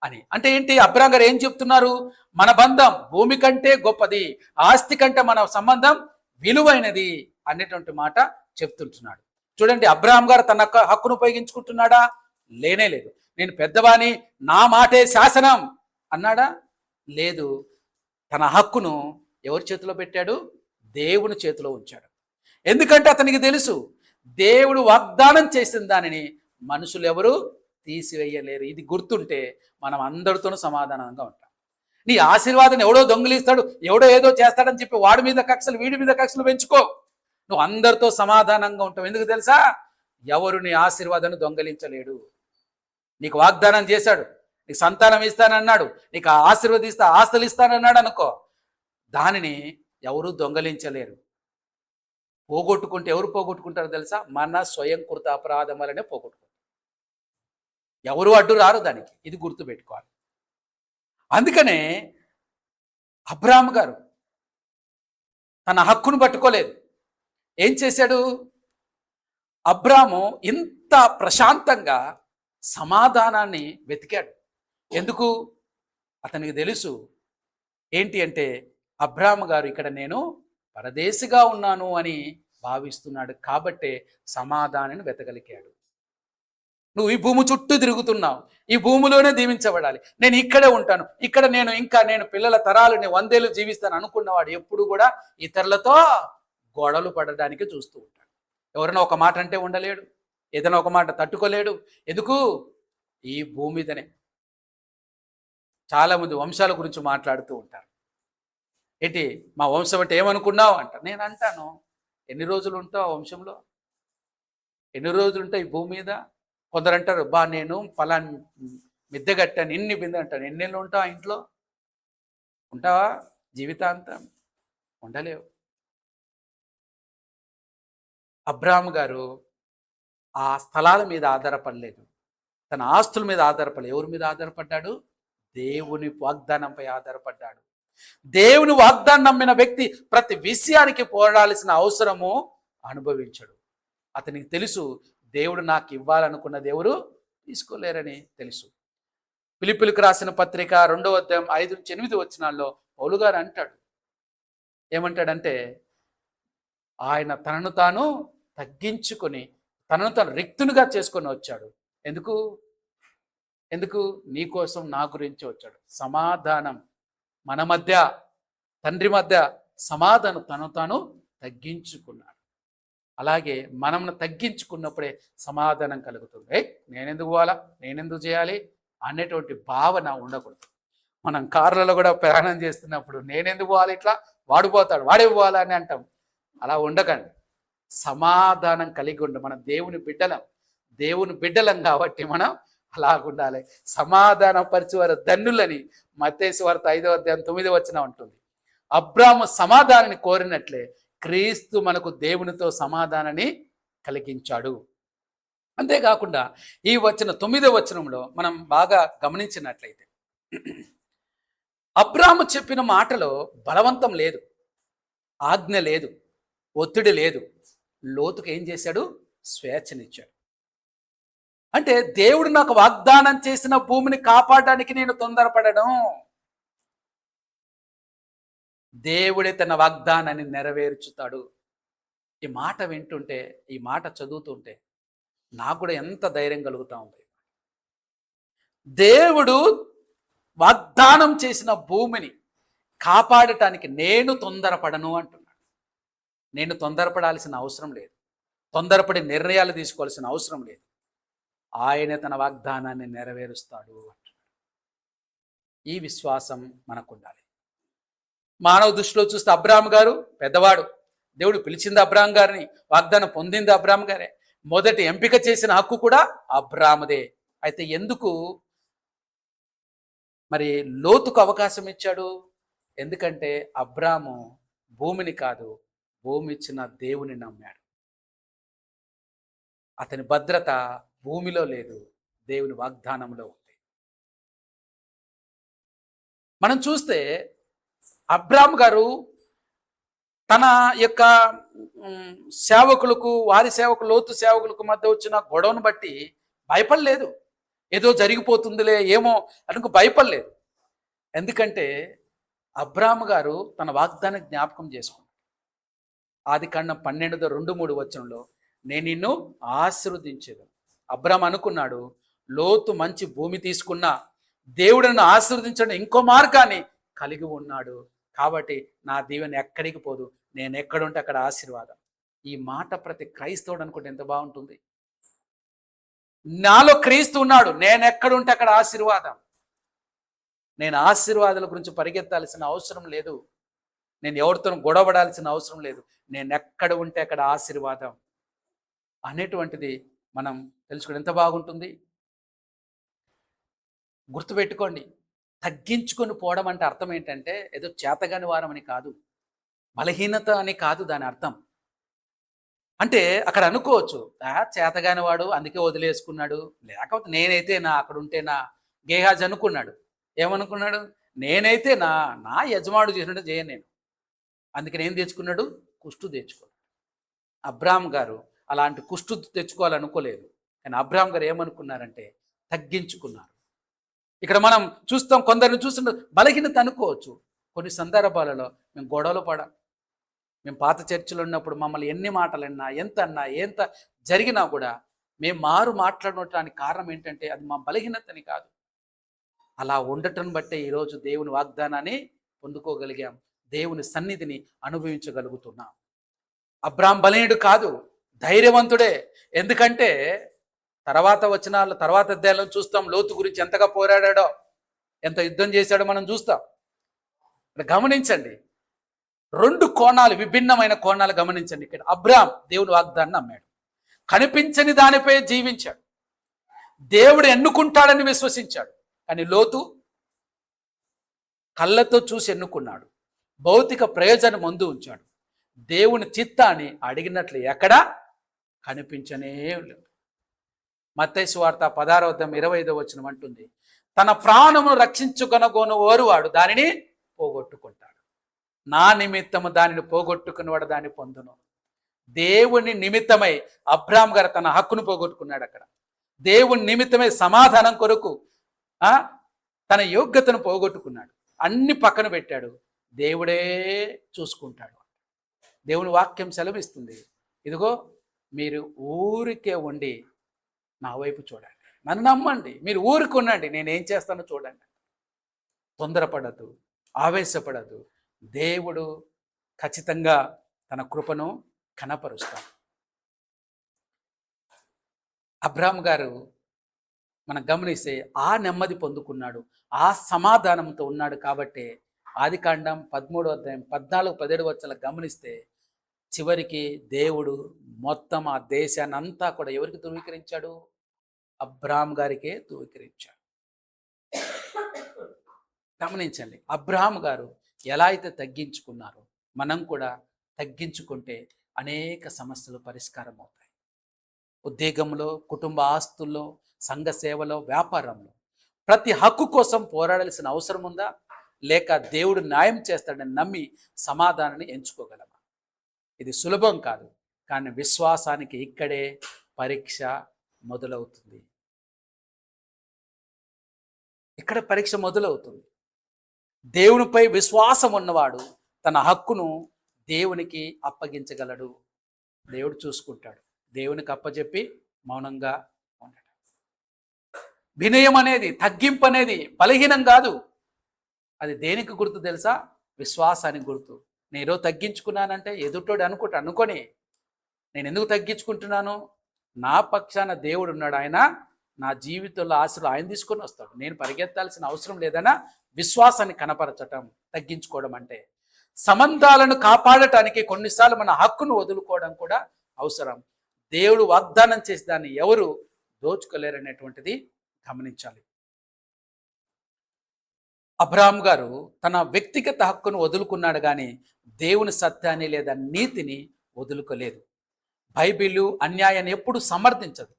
అని. అంటే ఏంటి? అబ్రాహాము గారు ఏం చెప్తున్నారు? మన బంధం భూమి కంటే గొప్పది, ఆస్తి కంటే మన సంబంధం విలువైనది అనేటువంటి మాట చెప్తుంటున్నాడు. చూడండి, అబ్రాహాము గారు తన హక్కును ఉపయోగించుకుంటున్నాడా? లేనే లేదు. నేను పెద్దవాని, నా మాటే శాసనం అన్నాడా? లేదు. తన హక్కును ఎవరి చేతిలో పెట్టాడు? దేవుని చేతిలో ఉంచాడు. ఎందుకంటే అతనికి తెలుసు, దేవుడు వాగ్దానం చేసిన దానిని మనుషులు ఎవరు తీసివేయలేరు. ఇది గుర్తుంటే మనం అందరితోనూ సమాధానంగా ఉంటాం. నీ ఆశీర్వాదం ఎవడో దొంగిలిస్తాడు, ఎవడో ఏదో చేస్తాడని చెప్పి వాడి మీద కక్షలు, వీడి మీద కక్షలు పెంచుకో. నువ్వు అందరితో సమాధానంగా ఉంటావు. ఎందుకు తెలుసా? ఎవరు నీ ఆశీర్వాదాన్ని దొంగలించలేడు. నీకు వాగ్దానం చేశాడు, నీకు సంతానం ఇస్తానన్నాడు, నీకు ఆశీర్వదిస్తా, ఆస్తులు ఇస్తానన్నాడు అనుకో, దానిని ఎవరు దొంగలించలేరు. పోగొట్టుకుంటే ఎవరు పోగొట్టుకుంటారో తెలుసా? మన స్వయంకృత అపరాధం వల్లనే పోగొట్టుకుంటారు. ఎవరు అడ్డు రారు దానికి. ఇది గుర్తుపెట్టుకోవాలి. అందుకనే అబ్రాహాము గారు తన హక్కును పట్టుకోలేదు. ఏం చేశాడు? అబ్రాహాము ఇంత ప్రశాంతంగా సమాధానాన్ని వెతికాడు. ఎందుకు? అతనికి తెలుసు ఏంటి అంటే అబ్రాహాము గారు ఇక్కడ నేను పరదేశిగా ఉన్నాను అని భావిస్తున్నాడు కాబట్టే సమాధానాన్ని వెతకలిగాడు. నువ్వు ఈ భూమి చుట్టూ తిరుగుతున్నావు, ఈ భూమిలోనే దీవించబడాలి, నేను ఇక్కడే ఉంటాను, ఇక్కడ నేను పిల్లల తరాలని 100 ఏళ్ళు జీవిస్తాను అనుకున్నవాడు ఎప్పుడు కూడా ఇతరులతో గొడవలు పడడానికి చూస్తూ ఉంటాడు. ఎవరైనా ఒక మాట అంటే ఉండలేడు, ఏదైనా ఒక మాట తట్టుకోలేడు. ఎందుకు? ఈ భూమి మీదనే. చాలామంది వంశాల గురించి మాట్లాడుతూ ఉంటారు. ఏంటి మా వంశం అంటే ఏమనుకున్నావు అంటారు. నేను అంటాను, ఎన్ని రోజులు ఉంటావు ఆ వంశంలో? ఎన్ని రోజులు ఉంటావు ఈ భూమి మీద? కొందరు అంటారు, నేను పలాని మిద్దె కట్టాను, ఇన్ని బిందె అంటాను. ఎన్నెళ్ళు ఉంటావు ఆ ఇంట్లో? ఉంటావా జీవితాంతం? ఉండలేవు. అబ్రాహాము గారు ఆ స్థలాల మీద ఆధారపడలేదు, తన ఆస్తుల మీద ఆధారపడలేదు. ఎవరి మీద ఆధారపడ్డాడు? దేవుని వాగ్దానంపై ఆధారపడ్డాడు. దేవుని వాగ్దానం నమ్మిన వ్యక్తి ప్రతి విషయానికి పోరాడాల్సిన అవసరము అనుభవించడు. అతనికి తెలుసు, దేవుడు నాకు ఇవ్వాలనుకున్న దేవుడు తీసుకోలేరని తెలుసు. ఫిలిప్పీయులకు రాసిన పత్రిక 2వ అధ్యాయం 5-8 వచనాల్లో పౌలు గారు అంటాడు, ఏమంటాడంటే, ఆయన తనను తాను తగ్గించుకొని తనను తాను రిక్తునిగా చేసుకొని వచ్చాడు. ఎందుకు? నీ కోసం, నా గురించి వచ్చాడు. సమాధానం మన మధ్య, తండ్రి మధ్య సమాధానం తను తాను తగ్గించుకున్నాడు. అలాగే మనల్ని తగ్గించుకున్నప్పుడే సమాధానం కలుగుతుంది. నేనెందుకు పోవాలా, నేనెందుకు చేయాలి అనేటువంటి భావన ఉండకూడదు. మనం కార్లలో కూడా ప్రయాణం చేస్తున్నప్పుడు నేనెందుకు పోవాలి, ఇట్లా వాడు పోతాడు, వాడే పోవాలా అని అంటాం. అలా ఉండకండి. సమాధానం కలిగి ఉండి, మనం దేవుని బిడ్డలం కాబట్టి మనం అలాగుండాలి. సమాధానం పరిచేవారు ధన్యులని మత్తయి సువార్త 5వ అధ్యాయం 9వ వచనం ఉంటుంది. అబ్రాహాము సమాధానాన్ని కోరినట్లే క్రీస్తు మనకు దేవునితో సమాధానాన్ని కలిగించాడు. అంతేకాకుండా ఈ 9వ వచనంలో మనం బాగా గమనించినట్లయితే, అబ్రాహాము చెప్పిన మాటలో బలవంతం లేదు, ఆజ్ఞ లేదు, ఒత్తిడి లేదు. లోతుకు ఏం చేశాడు? స్వేచ్ఛనిచ్చాడు. అంటే దేవుడు నాకు వాగ్దానం చేసిన భూమిని కాపాడడానికి నేను తొందరపడడం, దేవుడే తన వాగ్దానాన్ని నెరవేర్చుతాడు. ఈ మాట వింటుంటే, ఈ మాట చదువుతుంటే నాకు కూడా ఎంత ధైర్యం కలుగుతూ ఉంది. దేవుడు వాగ్దానం చేసిన భూమిని కాపాడటానికి నేను తొందరపడను అంటున్నాడు. నేను తొందరపడాల్సిన అవసరం లేదు, తొందరపడి నిర్ణయాలు తీసుకోవాల్సిన అవసరం లేదు. ఆయన తన వాగ్దానాన్ని నెరవేరుస్తాడు అంటున్నాడు. ఈ విశ్వాసం మనకు ఉండాలి. మానవ దృష్టిలో చూస్తే అబ్రాహాము గారు పెద్దవాడు, దేవుడు పిలిచింది అబ్రాహాము గారిని, వాగ్దానం పొందింది అబ్రాహాము గారే, మొదటి ఎంపిక చేసిన హక్కు కూడా అబ్రాహాముదే. అయితే ఎందుకు మరి లోతుకు అవకాశం ఇచ్చాడు? ఎందుకంటే అబ్రాహాము భూమిని కాదు, భూమి ఇచ్చిన దేవుని నమ్మాడు. అతని భద్రత భూమిలో లేదు, దేవుని వాగ్దానంలో ఉంది. మనం చూస్తే అబ్రాహాము గారు తన యొక్క సేవకులకు, వారి సేవకులు, లోతు సేవకులకు మధ్య వచ్చిన గొడవను బట్టి భయపడలేదు. ఏదో జరిగిపోతుందిలే ఏమో అనుకు భయపడలేదు. ఎందుకంటే అబ్రాహాము గారు తన వాగ్దానం జ్ఞాపకం చేసుకున్నాడు. ఆదికాండం 12:2-3 వచనంలో, నేను నిన్ను ఆశీర్వదించేది. అబ్రాహాము అనుకున్నాడు, లోతు మంచి భూమి తీసుకున్నా దేవుడిని ఆశీర్వదించడం ఇంకో మార్గాన్ని కలిగి ఉన్నాడు కాబట్టి నా దీవెన ఎక్కడికి పోదు, నేను ఎక్కడుంటే అక్కడ ఆశీర్వాదం. ఈ మాట ప్రతి క్రైస్తవుడు అనుకుంటే ఎంత బాగుంటుంది. నాలో క్రీస్తు ఉన్నాడు, నేను ఎక్కడుంటే అక్కడ ఆశీర్వాదం. నేను ఆశీర్వాదాల గురించి పరిగెత్తాల్సిన అవసరం లేదు, నేను ఎవరితో గొడవడాల్సిన అవసరం లేదు, నేను ఎక్కడ ఉంటే అక్కడ ఆశీర్వాదం అనేటువంటిది మనం తెలుసుకోవడం ఎంత బాగుంటుంది. గుర్తుపెట్టుకోండి, తగ్గించుకొని పోవడం అంటే అర్థం ఏంటంటే ఏదో చేతగాని వారం అని కాదు, బలహీనత అని కాదు దాని అర్థం. అంటే అక్కడ అనుకోవచ్చు, చేతగాని వాడు అందుకే వదిలేసుకున్నాడు, లేకపోతే నేనైతే అక్కడ ఉంటే గేహాజ్ అనుకున్నాడు. ఏమనుకున్నాడు? నేనైతే నా యజమాడు చేసినట్టు చేయను నేను, అందుకని ఏం తెచ్చుకున్నాడు? కుష్టు తెచ్చుకున్నాడు. అబ్రాహాము గారు అలాంటి కుష్టు తెచ్చుకోవాలనుకోలేదు, కానీ అబ్రాహాము గారు ఏమనుకున్నారంటే తగ్గించుకున్నారు. ఇక్కడ మనం చూస్తాం, కొందరిని చూసిన బలహీనత అనుకోవచ్చు, కొన్ని సందర్భాలలో మేము గొడవలు పడాం. మేము పాత చర్చిలో ఉన్నప్పుడు మమ్మల్ని ఎన్ని మాటలన్నా, ఎంత జరిగినా కూడా మేము మాట్లాడటానికి కారణం ఏంటంటే అది మా బలహీనతని కాదు. అలా ఉండటం బట్టే ఈరోజు దేవుని వాగ్దానాన్ని పొందుకోగలిగాం, దేవుని సన్నిధిని అనుభవించగలుగుతున్నాం. అబ్రాహాం బలహీనుడు కాదు, ధైర్యవంతుడే. ఎందుకంటే తర్వాత అధ్యాయంలో చూస్తాం లోతు గురించి ఎంతగా పోరాడాడో, ఎంత యుద్ధం చేశాడో మనం చూస్తాం. గమనించండి, రెండు కోణాలు, విభిన్నమైన కోణాలు గమనించండి. ఇక్కడ అబ్రాహాం దేవుని వాగ్దాన్ని నమ్మాడు, కనిపించని దానిపై జీవించాడు, దేవుడు ఎన్నుకుంటాడని విశ్వసించాడు. కానీ లోతు కళ్ళతో చూసి ఎన్నుకున్నాడు, భౌతిక ప్రయోజనం ముందు ఉంచాడు, దేవుని చిత్తాన్ని అడిగినట్లు ఎక్కడా కనిపించనే లేదు. మత్తయి సువార్త 16:25 అంటుంది, తన ప్రాణమును రక్షించుకొనగోను ఓరువాడు దానిని పోగొట్టుకుంటాడు, నా నిమిత్తము దానిని పోగొట్టుకున్నవాడు దాన్ని పొందును. దేవుని నిమిత్తమై అబ్రాహాం గారు తన హక్కును పోగొట్టుకున్నాడు. అక్కడ దేవుని నిమిత్తమై సమాధానం కొరకు తన యోగ్యతను పోగొట్టుకున్నాడు, అన్ని పక్కన పెట్టాడు. దేవుడే చూసుకుంటాడు. దేవుని వాక్యం సెలవిస్తుంది, ఇదిగో మీరు ఊరికే ఉండి నా వైపు చూడండి, నన్ను నమ్మండి, మీరు ఊరికి ఉండండి, నేనేం చేస్తానో చూడండి. తొందరపడద్దు, ఆవేశపడద్దు, దేవుడు ఖచ్చితంగా తన కృపను కనపరుస్తాడు. అబ్రాహాం గారు మనం గమనిస్తే ఆ నెమ్మది పొందుకున్నాడు, ఆ సమాధానంతో ఉన్నాడు. కాబట్టి ఆదికాండం 13:14-17 గమనిస్తే చివరికి దేవుడు మొత్తం ఆ దేశాన్ని అంతా కూడా ఎవరికి ధృవీకరించాడు? అబ్రాహాం గారికే ధృవీకరించాడు. గమనించండి, అబ్రాహాం గారు ఎలా అయితే తగ్గించుకున్నారో మనం కూడా తగ్గించుకుంటే అనేక సమస్యలు పరిష్కారం అవుతాయి. ఉద్యోగంలో, కుటుంబ ఆస్తుల్లో, సంఘ సేవలో, వ్యాపారంలో ప్రతి హక్కు కోసం పోరాడాల్సిన అవసరం ఉందా? లేక దేవుడు న్యాయం చేస్తాడని నమ్మి సమాధానాన్ని ఎంచుకోగలమా? ఇది సులభం కాదు, కానీ విశ్వాసానికి ఇక్కడే పరీక్ష మొదలవుతుంది. ఇక్కడ పరీక్ష మొదలవుతుంది. దేవునిపై విశ్వాసం ఉన్నవాడు తన హక్కును దేవునికి అప్పగించగలడు. దేవుడు చూసుకుంటాడు. దేవునికి అప్పచెప్పి మౌనంగా ఉండటం. వినయం అనేది, తగ్గింపు అనేది బలహీనం కాదు. అది దేనికి గుర్తు తెలుసా? విశ్వాసానికి గుర్తు. నేను ఈరోజు తగ్గించుకున్నానంటే ఎదుటోడు అనుకొని నేను ఎందుకు తగ్గించుకుంటున్నాను? నా పక్షాన దేవుడు ఉన్నాడు, ఆయన నా జీవితంలో ఆశలు ఆయన తీసుకొని వస్తాడు, నేను పరిగెత్తాల్సిన అవసరం లేదన్న విశ్వాసాన్ని కనపరచటం తగ్గించుకోవడం అంటే. సంబంధాలను కాపాడటానికి కొన్నిసార్లు మన హక్కును వదులుకోవడం కూడా అవసరం. దేవుడు వాగ్దానం చేసి దాన్ని ఎవరు దోచుకోలేరనేటువంటిది గమనించాలి. అబ్రాహాం గారు తన వ్యక్తిగత హక్కును వదులుకున్నాడు, కానీ దేవుని సత్యాన్ని లేదా నీతిని వదులుకోలేదు. బైబిలు అన్యాయాన్ని ఎప్పుడు సమర్థించదు.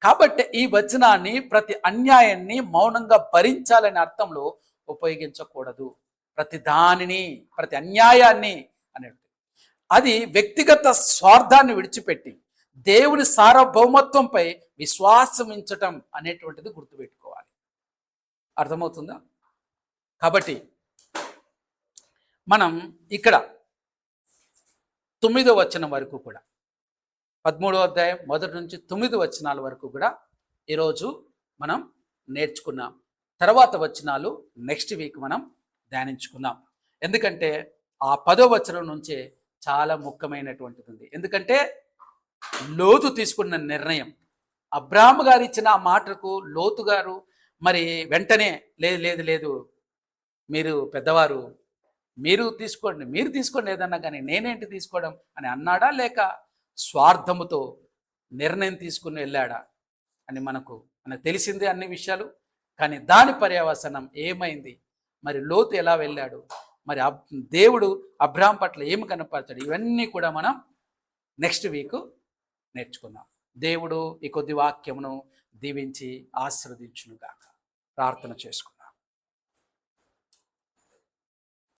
కాబట్టి ఈ వచనాన్ని ప్రతి అన్యాయాన్ని మౌనంగా భరించాలనే అర్థంలో ఉపయోగించకూడదు. ప్రతి దానిని, ప్రతి అన్యాయాన్ని అనేది అది వ్యక్తిగత స్వార్థాన్ని విడిచిపెట్టి దేవుని సార్వభౌమత్వంపై విశ్వాసం ఉంచటం అనేటువంటిది గుర్తుపెట్టుకోవాలి. అర్థమవుతుందా? కాబట్టి మనం ఇక్కడ 9వ వచనం వరకు కూడా, 13వ అధ్యాయం 1 నుంచి 9 వచనాల వరకు కూడా ఈరోజు మనం నేర్చుకున్నాం. తర్వాత వచనాలు నెక్స్ట్ వీక్ మనం ధ్యానించుకుందాం. ఎందుకంటే ఆ 10వ వచనం నుంచే చాలా ముఖ్యమైనటువంటిది ఉంది. ఎందుకంటే లోతు తీసుకున్న నిర్ణయం, అబ్రాహాము గారు ఇచ్చిన ఆ మాటకు లోతు గారు మరి వెంటనే లేదు మీరు పెద్దవారు, మీరు తీసుకోండి ఏదన్నా, కానీ నేనేంటి తీసుకోవడం అని అన్నాడా, లేక స్వార్థముతో నిర్ణయం తీసుకుని వెళ్ళాడా అని మనకు తెలిసిందే అన్ని విషయాలు. కానీ దాని పర్యవసనం ఏమైంది, మరి లోతు ఎలా వెళ్ళాడు, మరి దేవుడు అబ్రాహాం పట్ల ఏమి కనపరచాడు, ఇవన్నీ కూడా మనం నెక్స్ట్ వీక్ నేర్చుకుందాం. దేవుడు ఈ కొద్ది వాక్యమును దీవించి ఆశీర్వదించునుగాక. ప్రార్థన చేసుకుందాం.